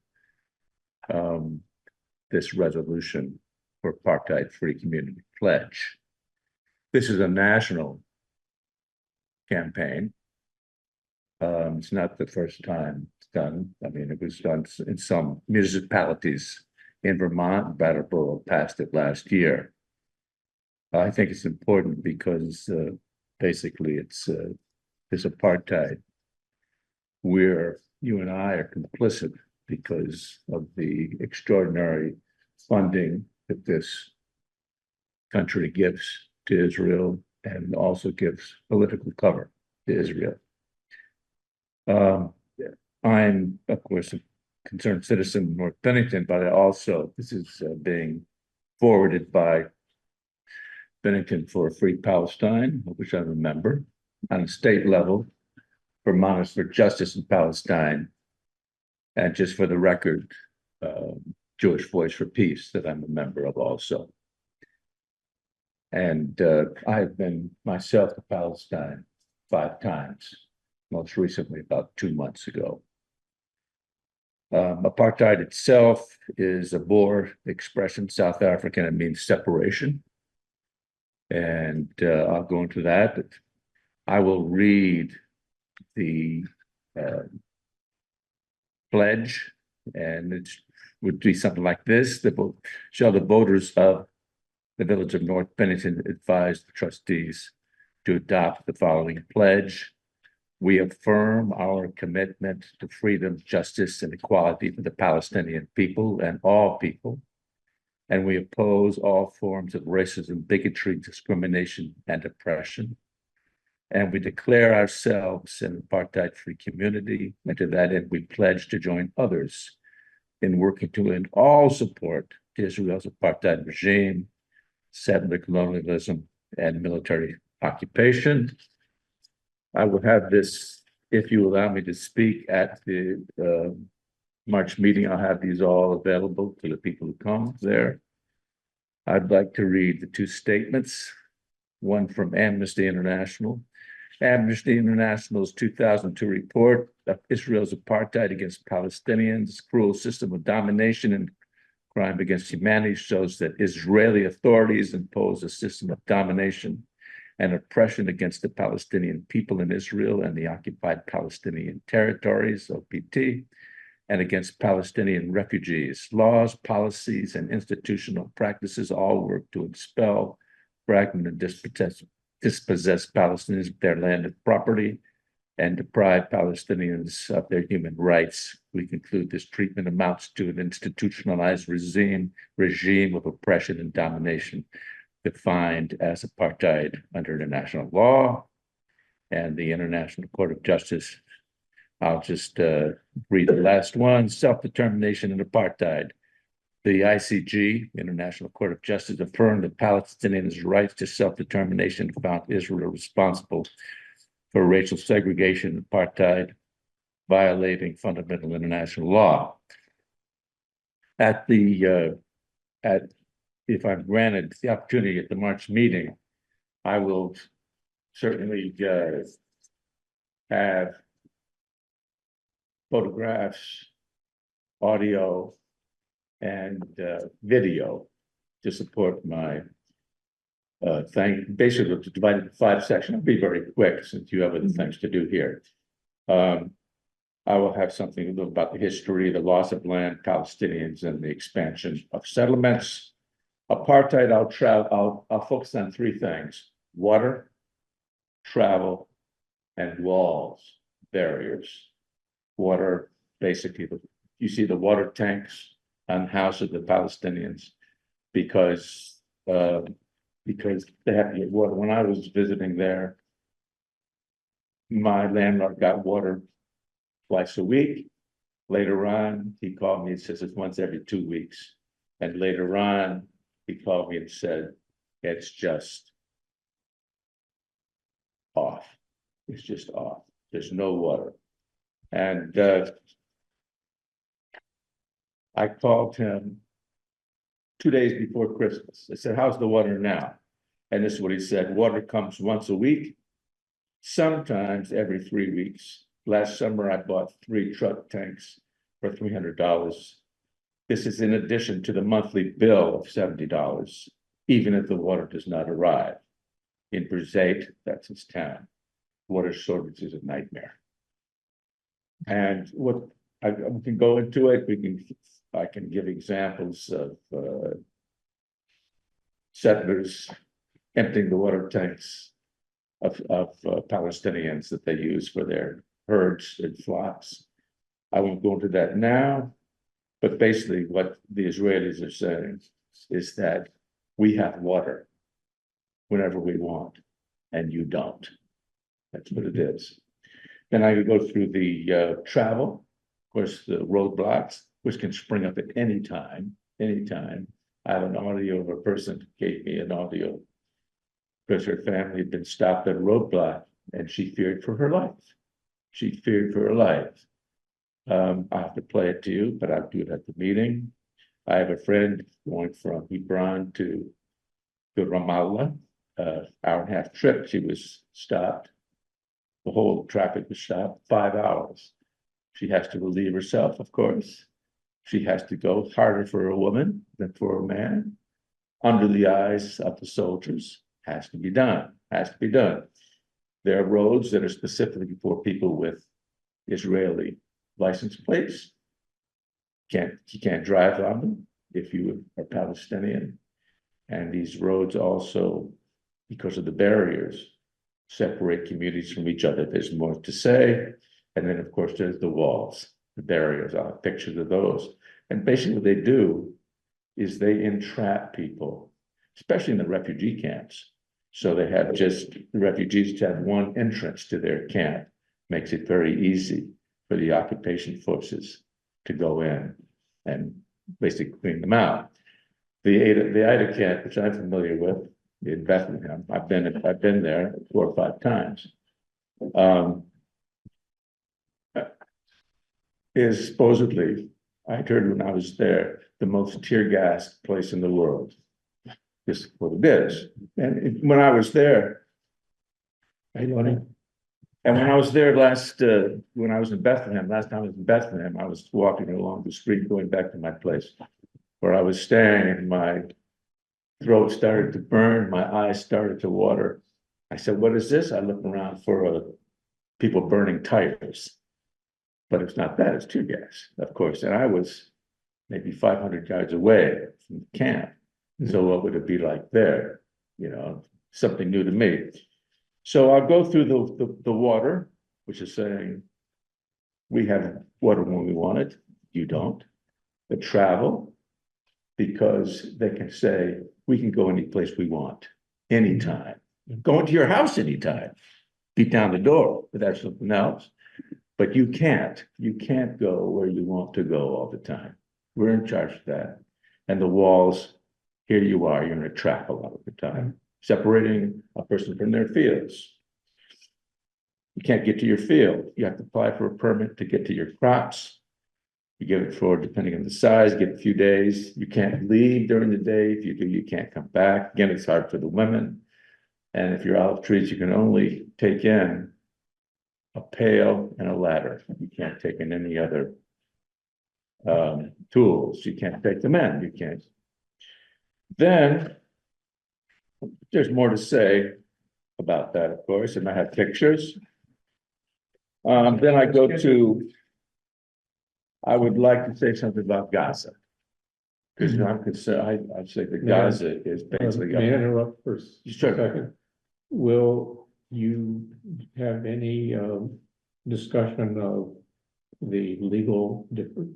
this resolution for apartheid-free community pledge. This is a national campaign. It's not the first time it's done. I mean, it was done in some municipalities in Vermont. Brattleboro passed it last year. I think it's important because basically it's this apartheid where you and I are complicit because of the extraordinary funding that this country gives to Israel and also gives political cover to Israel. I'm, of course, a concerned citizen of North Bennington, but I also, this is being forwarded by Bennington for a Free Palestine, of which I'm a member, on a state level, Vermonters for Justice in Palestine, and just for the record, Jewish Voice for Peace that I'm a member of also. And I've been myself to Palestine 5 times, most recently about 2 months ago. Apartheid itself is a Boer expression, South African, it means separation. And I'll go into that, but I will read the pledge, and it would be something like this: shall the voters of the village of North Bennington advise the trustees to adopt the following pledge. We affirm our commitment to freedom, justice, and equality for the Palestinian people and all people. And we oppose all forms of racism, bigotry, discrimination, and oppression. And we declare ourselves an apartheid-free community. And to that end, we pledge to join others in working to end all support to Israel's apartheid regime, settler colonialism, and military occupation. I will have this, if you allow me to speak at the March meeting, I'll have these all available to the people who come there. I'd like to read the 2 statements, one from Amnesty International. Amnesty International's 2002 report of Israel's apartheid against Palestinians, cruel system of domination and crime against humanity shows that Israeli authorities impose a system of domination and oppression against the Palestinian people in Israel and the occupied Palestinian territories, OPT, and against Palestinian refugees. Laws, policies, and institutional practices all work to expel, fragment, and dispossess Palestinians of their land and property and deprive Palestinians of their human rights. We conclude this treatment amounts to an institutionalized regime of oppression and domination defined as apartheid under international law and the International Court of Justice. I'll just read the last one: self-determination and apartheid. The ICJ, International Court of Justice, affirmed the Palestinians' rights to self-determination and found Israel responsible for racial segregation and apartheid, violating fundamental international law. If I'm granted the opportunity at the March meeting, I will certainly have photographs, audio, and video to support my thing, basically it's divided into 5 sections. I'll be very quick since you have other things to do here. I will have something a little about the history, the loss of land, Palestinians, and the expansion of settlements. Apartheid, I'll focus on 3 things: water, travel, and walls, barriers. Water, basically, you see the water tanks on house of the Palestinians because they have to get water. When I was visiting there, my landlord got water twice a week. Later on, he called me and says it's once every 2 weeks. And later on, he called me and said, it's just off. It's just off. There's no water. And I called him 2 days before Christmas. I said, how's the water now? And this is what he said: water comes once a week, sometimes every 3 weeks. Last summer, I bought 3 truck tanks for $300. This is in addition to the monthly bill of $70, even if the water does not arrive. In Brzeit, that's his town, water shortage is a nightmare. And what we can go into it, I can give examples of settlers emptying the water tanks of Palestinians that they use for their herds and flocks. I won't go into that now, but basically what the Israelis are saying is that we have water whenever we want, and you don't. That's what it is. Then I could go through the travel, of course, the roadblocks, which can spring up at any time, anytime. I have an audio of a person who gave me an audio because her family had been stopped at a roadblock and she feared for her life. She feared for her life. I have to play it to you, but I'll do it at the meeting. I have a friend going from Hebron to Ramallah, hour-and-a-half trip. She was stopped. The whole traffic was stopped, 5 hours. She has to relieve herself, of course. She has to go harder for a woman than for a man. Under the eyes of the soldiers, has to be done, has to be done. There are roads that are specifically for people with Israeli license plates. You can't drive on them if you are Palestinian. And these roads also, because of the barriers, separate communities from each other. There's more to say. And then, of course, there's the walls, the barriers. I'll have pictures of those. And basically what they do is they entrap people, especially in the refugee camps. So they have the refugees to have one entrance to their camp. Makes it very easy for the occupation forces to go in and basically clean them out. The Ida camp, which I'm familiar with, in Bethlehem, I've been there 4 or 5 times. Is supposedly, I heard when I was there, the most tear-gassed place in the world. Just what it is. And when I was there, hey, Lonnie. And when I was there when I was in Bethlehem, last time I was in Bethlehem, I was walking along the street going back to my place where I was staying, and my throat started to burn, my eyes started to water. I said, what is this? I looked around for people burning tires. But it's not that, it's tear gas, of course. And I was maybe 500 yards away from the camp. So what would it be like there? You know, something new to me. So I'll go through the water, which is saying we have water when we want it, you don't. The travel, because they can say we can go any place we want, anytime. Go into your house anytime, beat down the door, but that's something else. But you can't go where you want to go all the time. We're in charge of that. And the walls, here you are, you're in a trap a lot of the time, separating a person from their fields. You can't get to your field. You have to apply for a permit to get to your crops. You get it for, depending on the size, get a few days. You can't leave during the day. If you do, you can't come back. Again, it's hard for the women. And if you're olive trees, you can only take in a pail and a ladder. You can't take in any other tools. You can't take them in. You can't. Then there's more to say about that, of course, and I have pictures. Then I go to, I would like to say something about Gaza. Because I'm concerned, I'd say that Gaza is basically. May I interrupt for a Sure. second? Will you have any discussion of the legal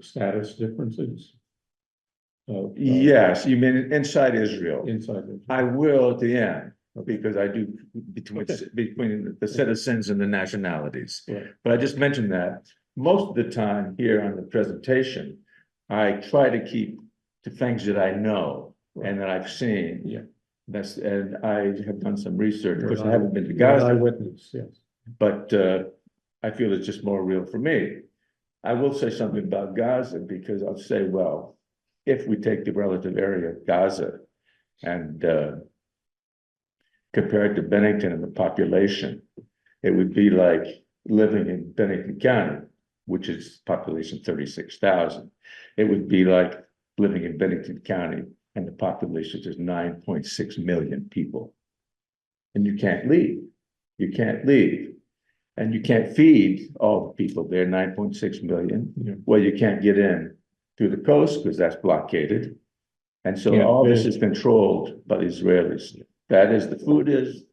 status differences? Of, Yes, you mean inside Israel. inside the. I will at the end, because I do between, Okay. between the citizens and the nationalities. Right. But I just mentioned that most of the time here on the presentation, I try to keep the things that I know and that I've seen. Yeah. That's, and I have done some research, because I You're haven't been to an Gaza, eyewitness, yes. but I feel it's just more real for me. I will say something about Gaza, because I'll say, well, if we take the relative area of Gaza and compare it to Bennington and the population, it would be like living in Bennington County, which is population 36,000. It would be like living in Bennington County and the population is 9.6 million people. And you can't leave. You can't leave. And you can't feed all the people there, 9.6 million. Yeah. Well, you can't get in through the coast because that's blockaded. And so Yeah, all this there's- is controlled by the Israelis. That is, the food is,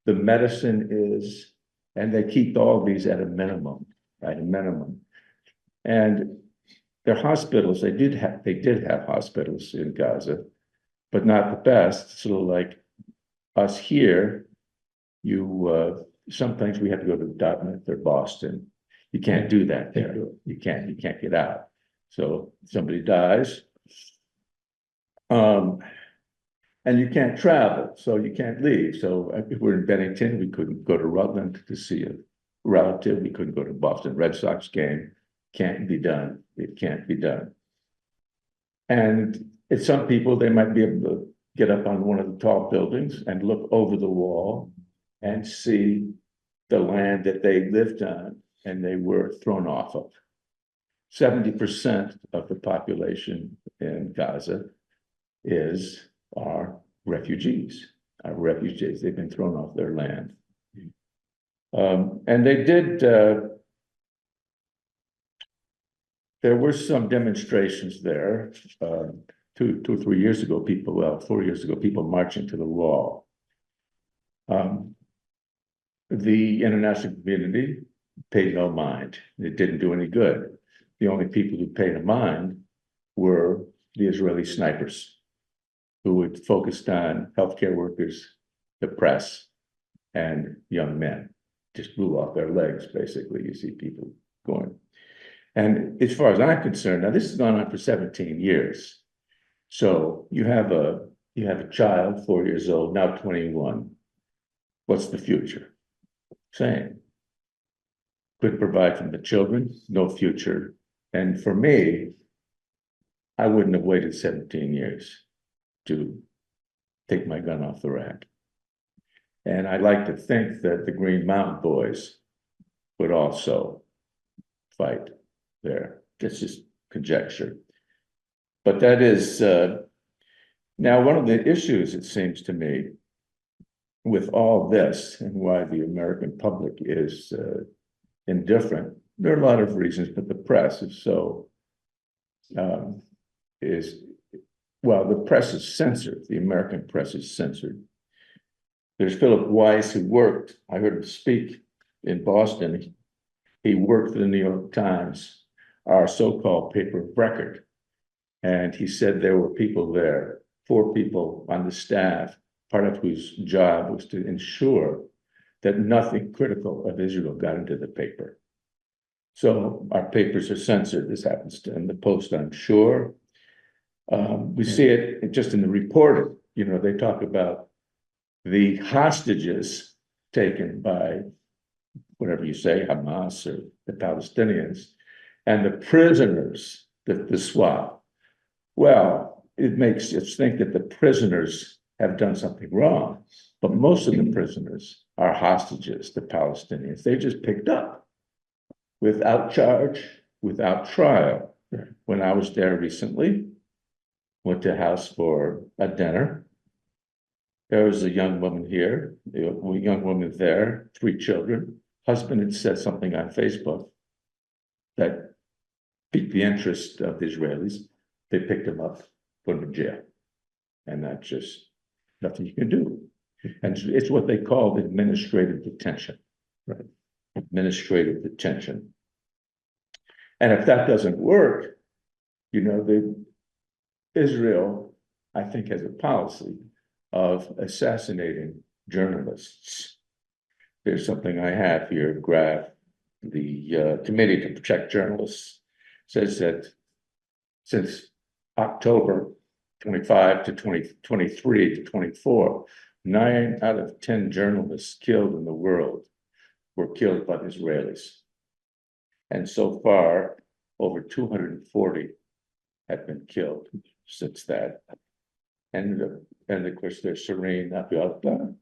the medicine is, and they keep all these at a minimum, right? A minimum. And their hospitals, they did have hospitals in Gaza, but not the best. It's sort of like us here. Some things we have to go to Dartmouth or Boston. You can't do that there. You can't get out. So somebody dies. And you can't travel, so you can't leave. So if we're in Bennington, we couldn't go to Rutland to see a relative. We couldn't go to Boston Red Sox game. Can't be done. It can't be done. And it's some people, they might be able to get up on one of the tall buildings and look over the wall and see the land that they lived on and they were thrown off of. 70% of the population in Gaza are refugees. They've been thrown off their land. And they did, there were some demonstrations there, 2 or 3 years ago, 4 years ago, people marching to the wall. The international community paid no mind. It didn't do any good. The only people who paid a mind were the Israeli snipers, who had focused on healthcare workers, the press, and young men. Just blew off their legs, basically. You see people going. And as far as I'm concerned, now this has gone on for 17 years. So you have a child, 4 years old, now 21. What's the future? Same. Couldn't provide for the children, no future. And for me, I wouldn't have waited 17 years to take my gun off the rack. And I like to think that the Green Mountain Boys would also fight there. That's just conjecture. But that is, now one of the issues, it seems to me, with all this and why the American public is indifferent, there are a lot of reasons, but the press is so, the press is censored. The American press is censored. There's Philip Weiss, who worked, I heard him speak in Boston. He worked for the New York Times, our so-called paper of record. And he said there were people there, 4 people on the staff, part of whose job was to ensure that nothing critical of Israel got into the paper. So our papers are censored. This happens in the Post, I'm sure. We see it just in the reporting. You know, they talk about the hostages taken by whatever you say, Hamas or the Palestinians, and the prisoners, the swap. Well, it makes us think that the prisoners have done something wrong, but most of the prisoners are hostages, the Palestinians. They just picked up without charge, without trial. When I was there recently, went to house for a dinner. There was a young woman here, a young woman there, 3 children. Husband had said something on Facebook that piqued the interest of the Israelis. They picked him up, put him in jail. And that's just nothing you can do. And it's what they call administrative detention. Right. Administrative detention. And if that doesn't work, Israel, I think, has a policy of assassinating journalists. There's something I have here, graph. The Committee to Protect Journalists says that since October 25 to 2023 to 24, 9 out of 10 journalists killed in the world were killed by the Israelis. And so far, over 240 have been killed since that. And of course, there's Serene Abialta,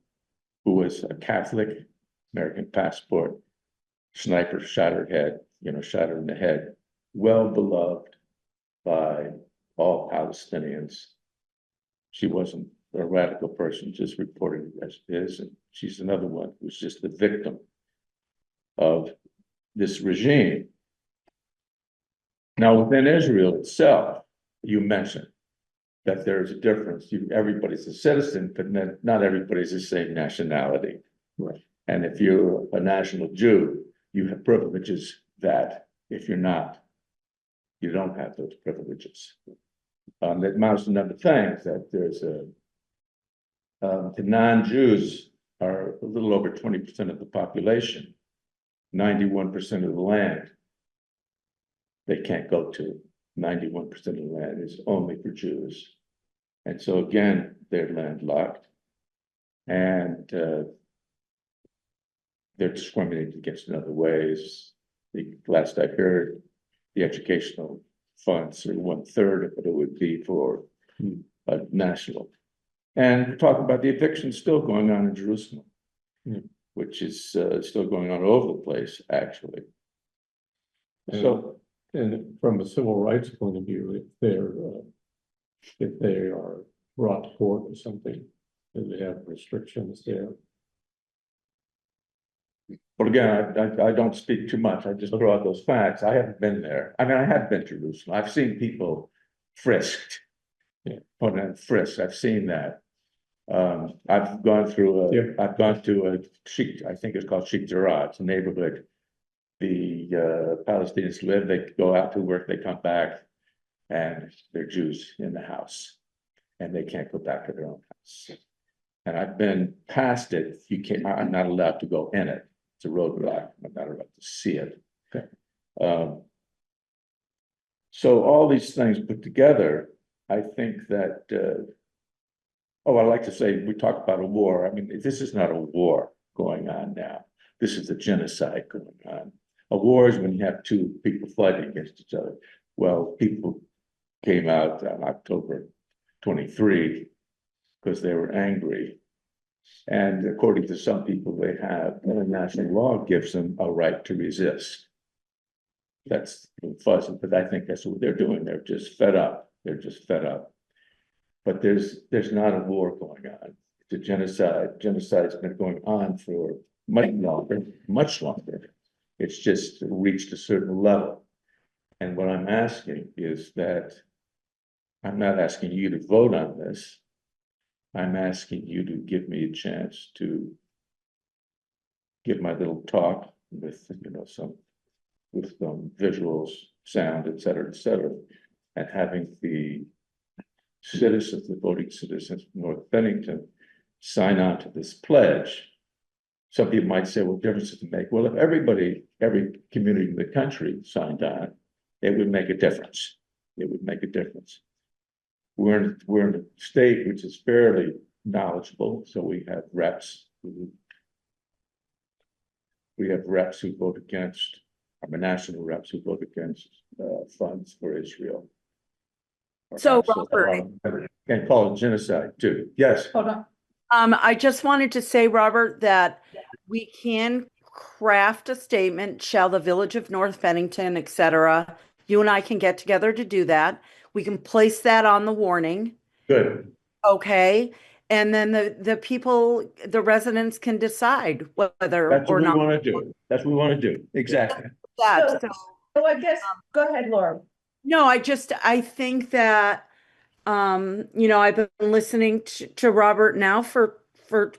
who was a Catholic, American passport, sniper, shot her head, shot her in the head, well beloved by all Palestinians. She wasn't a radical person, just reported as it is. And she's another one who's just the victim of this regime. Now, within Israel itself, you mentioned that there's a difference. Everybody's a citizen, but not everybody's the same nationality. Right. And if you're a national Jew, you have privileges that if you're not, you don't have those privileges. That amounts to another thing, that there's the non-Jews are a little over 20% of the population, 91% of the land they can't go to. 91% of the land is only for Jews. And so again, they're landlocked, and they're discriminated against in other ways. The last I heard, the educational funds are 1/3 of what it would be for national. And we're talking about the eviction still going on in Jerusalem, which is still going on all over the place, actually. So, and from a civil rights point of view, if they are brought to court or something, and they have restrictions there. but again, I don't speak too much. I just throw out those facts. I haven't been there. I mean, I have been to Jerusalem. I've seen people frisked. Put in frisk. I've seen that. I've gone through I've gone to a Sheikh, I think it's called Sheikh Jarrah. It's a neighborhood. The Palestinians live, they go out to work, they come back, and they're Jews in the house, and they can't go back to their own house. And I've been past it. I'm not allowed to go in it. It's a roadblock. I'm not allowed to see it. Okay. So all these things put together, I think that, I like to say, we talk about a war. I mean, this is not a war going on now. This is a genocide going on. A war is when you have 2 people fighting against each other. Well, people came out on October 23 because they were angry. And according to some people, they have international law gives them a right to resist. That's fuzzy, but I think that's what they're doing. They're just fed up. They're just fed up. But there's not a war going on. It's a genocide. Genocide's been going on for much longer, much longer. It's just reached a certain level. And what I'm asking is that I'm not asking you to vote on this. I'm asking you to give me a chance to give my little talk with, some visuals, sound, et cetera, and having the citizens, the voting citizens from North Bennington, sign on to this pledge. Some people might say, what difference does it make? Well, if every community in the country signed on, it would make a difference. It would make a difference. We're in a state which is fairly knowledgeable, so we have reps who vote against, our national reps who vote against funds for Israel. So, Robert, Can call it genocide too. Yes. Hold on. I just wanted to say, Robert, that we can craft a statement, shall the Village of North Bennington, et cetera. You and I can get together to do that. We can place that on the warning. Good. Okay. And then the people, the residents can decide whether That's or what we not. want to do. That's what we want to do. Exactly. That. So- So, So I guess, go ahead, Laura. no, I think that, I've been listening to Robert now for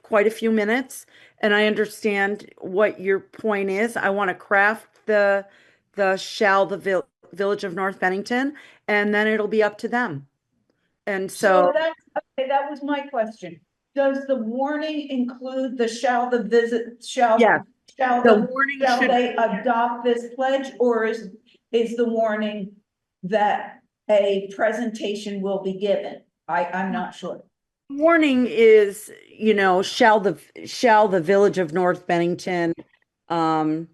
quite a few minutes, and I understand what your point is. I want to craft the Village of North Bennington, and then it'll be up to them. And so, Okay, that was my question. Does the warning include the shall the visit, shall? Yeah, Shall the the, warning shall should, they adopt this pledge, or is the warning that a presentation will be given? I'm not sure. warning is, shall the Village of North Bennington, form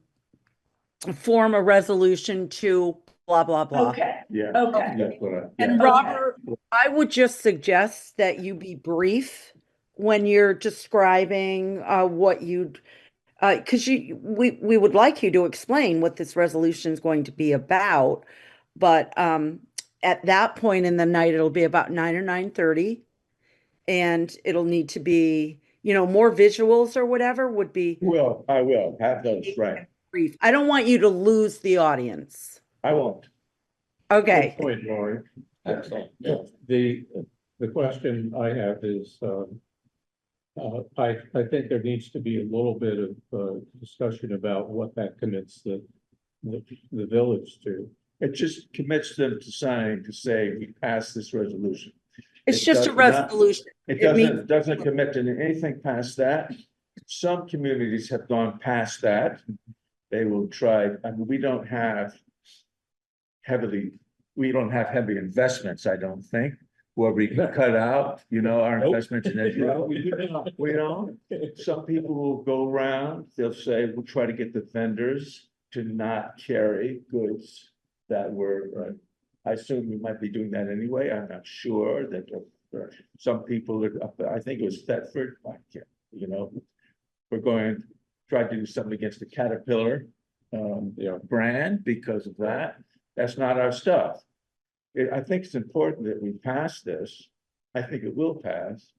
a resolution to blah, blah, blah. Okay, Yeah. okay, That's what And Okay. Robert, I would just suggest that you be brief when you're describing what you'd, because we would like you to explain what this resolution is going to be about. But at that point in the night, it'll be about 9 or 9:30, and it'll need to be, more visuals or whatever would be I will have those, right. brief. I don't want you to lose the audience. I won't. Okay. Good point, Lori. Excellent. The question I have is, I think there needs to be a little bit of, discussion about what that commits the village to. It just commits them to signing to say we passed this resolution. It's It just a does not- resolution. It means- doesn't commit to anything past that. Some communities have gone past that. They will try, I mean, we don't have heavy investments, I don't think, where we can cut out, our Nope. investments in education. We don't. Some people will go around, they'll say, we'll try to get the vendors to not carry goods that were, I assume we might be doing that anyway. I'm not sure that some people are, I think it was Thetford, we're going to try to do something against the Caterpillar brand because of that. That's not our stuff. I think it's important that we pass this. I think it will pass.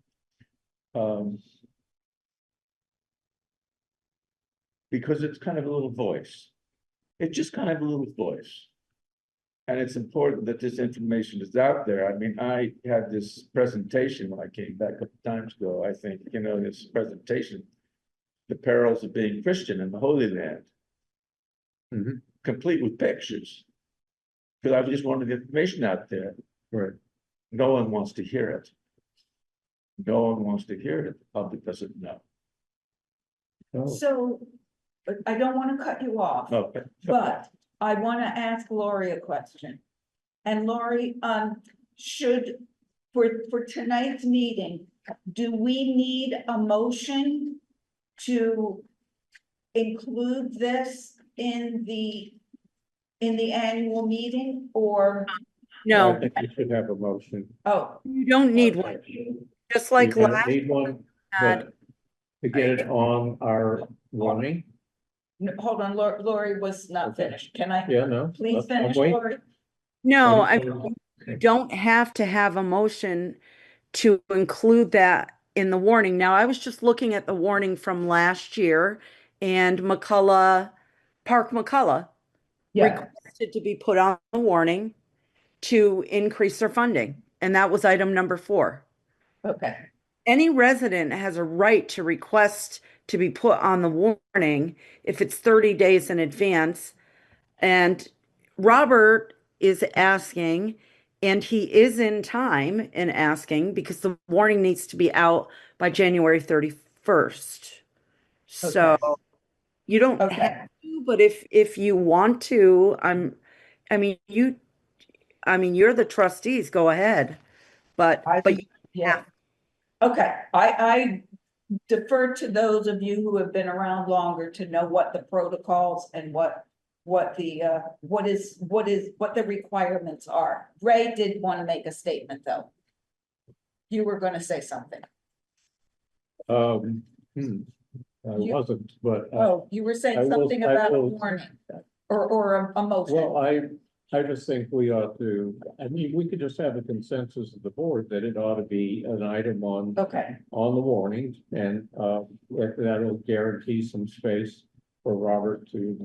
Because it's kind of a little voice. It's just kind of a little voice. And it's important that this information is out there. I mean, I had this presentation when I came back a couple times ago, I think, this presentation, the perils of being Christian in the Holy Land. Complete with pictures. Because I just wanted the information out there. Right. No one wants to hear it. No one wants to hear it. The public doesn't know. so I don't want to cut you off. Okay. But I want to ask Lori a question. And Lori, for tonight's meeting, do we need a motion to include this in the annual meeting, or, I No, think you should have a motion. oh, you don't need one. Just like You don't last need one, had, but to get it on our warning, no, hold on, Lori was not finished. Can I yeah, no. please I'm finish, waiting. Lori? no, Waiting. you don't have to have a motion to include that in the warning. Now, I was just looking at the warning from last year, and Park McCullough Yeah, requested to be put on the warning to increase their funding, and that was item number 4. okay, Any resident has a right to request to be put on the warning if it's 30 days in advance. And Robert is asking, and he is in time in asking, because the warning needs to be out by January 31st. So Okay. you don't Okay. have to, but if you want to, you're the trustees, go ahead. But I you think, yeah. Okay, I defer to those of you who have been around longer to know what the protocols and what the requirements are. Ray did want to make a statement, though. You were gonna say something. I wasn't, but, Oh, you were saying I will- something I about a will- warning or a motion. well, I just think we ought to, I mean, we could just have a consensus of the board that it ought to be an item Okay, on the warning, and that'll guarantee some space for Robert to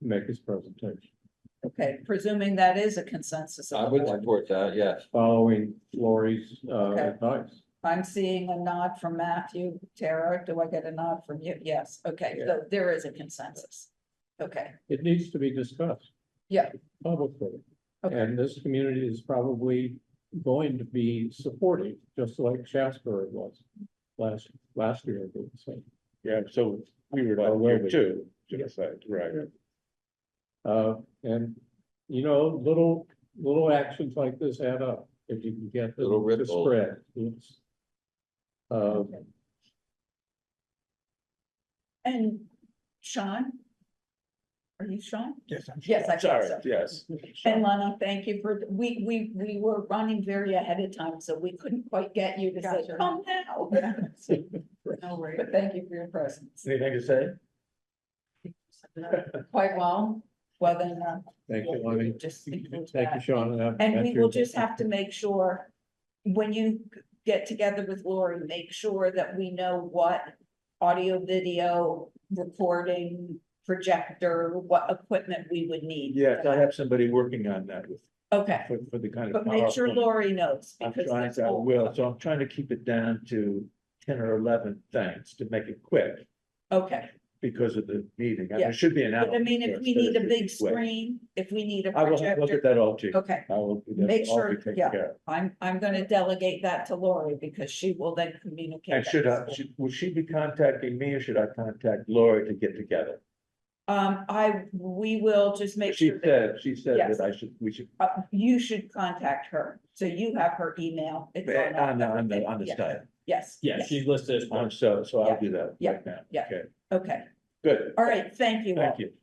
make his presentation, okay, presuming that is a consensus. of I the would board. support that, yes. following Lori's Okay. advice. I'm seeing a nod from Matthew. Tara, do I get a nod from you? Yes, okay, so there is a consensus. Okay, It needs to be discussed. Yeah. Publicly, okay, and this community is probably going to be supportive, just like Shasbury was last year, I would say. Yeah, so we were Oh, well, like two, just say, right. And, you know, little actions like this add up, if you can get Little them to ripples. spread. It's, okay. And Sean? Are you Sean? Yes, I'm Yes, I think sorry, so. yes. And Lana, thank you for, we were running very ahead of time, so we couldn't quite get you to say, Gotcha. come now. No worries. But thank you for your presence. Anything to say? Quite well, well then, thank you, Lonnie. just include Thank you, that. Sean. And we will just have to make sure, when you get together with Lori, make sure that we know what audio, video, recording, projector, what equipment we would need. Yes, I have somebody working on that with, Okay, for the kind of. but make sure PowerPoint. Lori knows. I'm because trying this to, I whole- will, so I'm trying to keep it down to 10 or 11 things to make it quick Okay, because of the meeting. I mean, Yeah. it should be an hour. but I mean, if of we course, but need it a should big be quick. screen, if we need a I will look at projector, that all, Chief. okay. I will. Make that'll all be sure, taken yeah. care of. I'm gonna delegate that to Lori because she will then communicate. And that should to I, school. would she be contacting me or should I contact Lori to get together? We will just make sure that, She said Yes. that we should, you should contact her, so you have her email. It's on everything. the Yes. site. Yes. Yeah, yes. she's listed as one. So Yeah. I'll do that Yeah. right now. Yeah. Okay, Okay, good. all right, thank you. all. Thank you.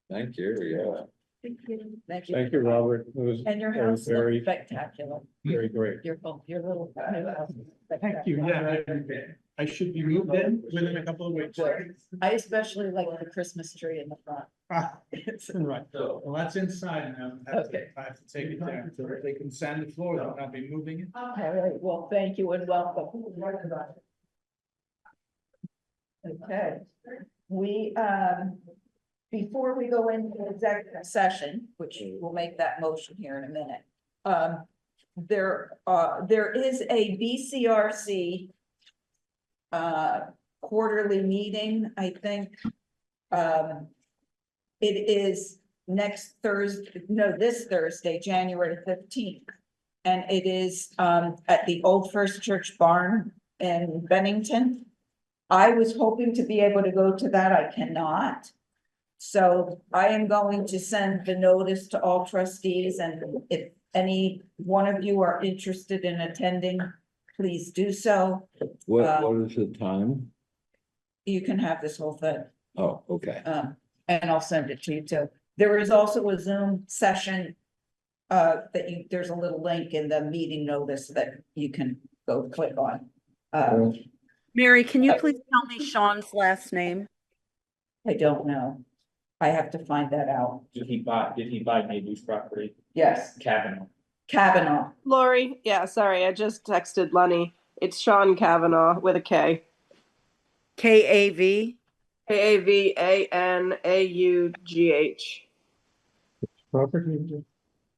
Thank you, yeah. Thank you. Thank you. Thank you, Robert. It was And your it was house very, looks spectacular. very great. Your little new house. is Thank you, spectacular. yeah, I should be moved in within a couple of weeks. I especially like the Christmas tree in the front. It's- Right, well, that's inside now. Okay. I have to take it down, so if they can sand the floor, then I'll be moving it. All right, well, thank you and welcome. Okay, before we go into executive session, which we'll make that motion here in a minute. There is a BCRC quarterly meeting, I think. It is next Thursday, no, this Thursday, January 15th. And it is at the Old First Church Barn in Bennington. I was hoping to be able to go to that. I cannot. So I am going to send the notice to all trustees, and if any one of you are interested in attending, please do so. What Um, is the time? You can have this whole thing. Oh, okay. And I'll send it to you too. There is also a Zoom session. There's a little link in the meeting notice that you can go click on. Mary, can you please tell me Sean's last name? I don't know. I have to find that out. Did he buy Mayhew's property? Yes, Kavanaugh. Kavanaugh. Lori, yeah, sorry, I just texted Lenny. It's Sean Kavanaugh with a K. KAV? Kavanaughh. Property.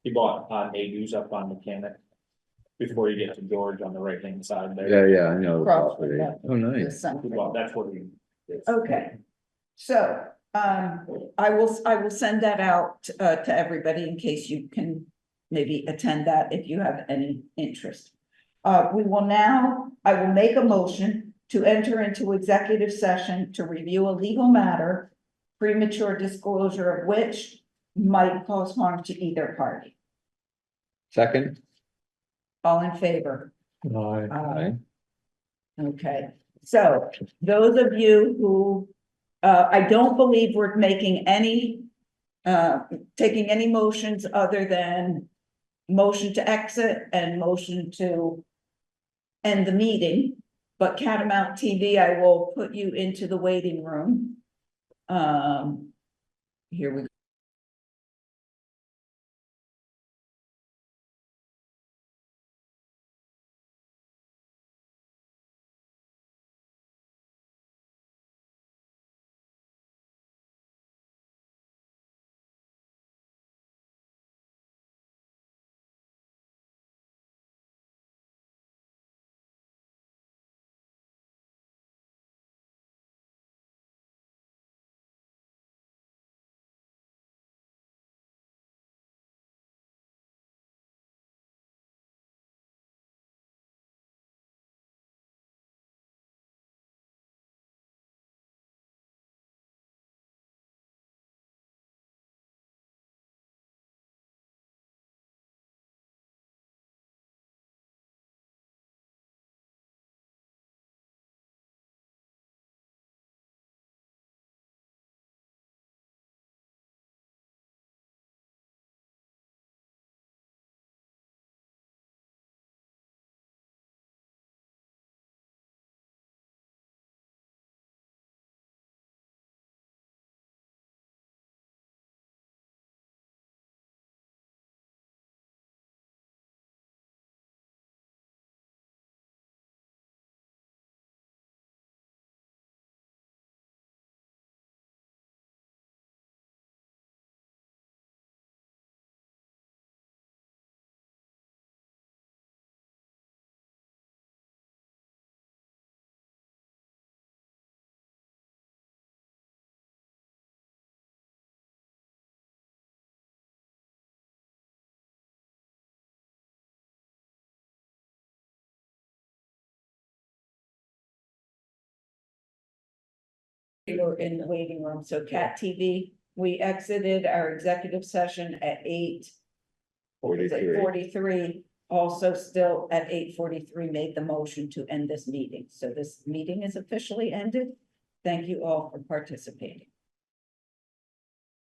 He bought Mayhew's up on Mechanic. Before you get to George on the right hand side there. Yeah, I know. the Cross property. with Oh, nice. Something. Well, that's what he. Okay, so, I will send that out, to everybody in case you can maybe attend that if you have any interest. I will make a motion to enter into executive session to review a legal matter, premature disclosure of which might cause harm to either party. Second? All in favor? Aye. Aye. Okay, so those of you who, I don't believe we're making any, taking any motions other than motion to exit and motion to end the meeting. But Catamount TV, I will put you into the waiting room. Here we go. We were in the waiting room, so Cat TV, we exited our executive session at 43. 43. Also still at 8:43 made the motion to end this meeting. So this meeting is officially ended. Thank you all for participating.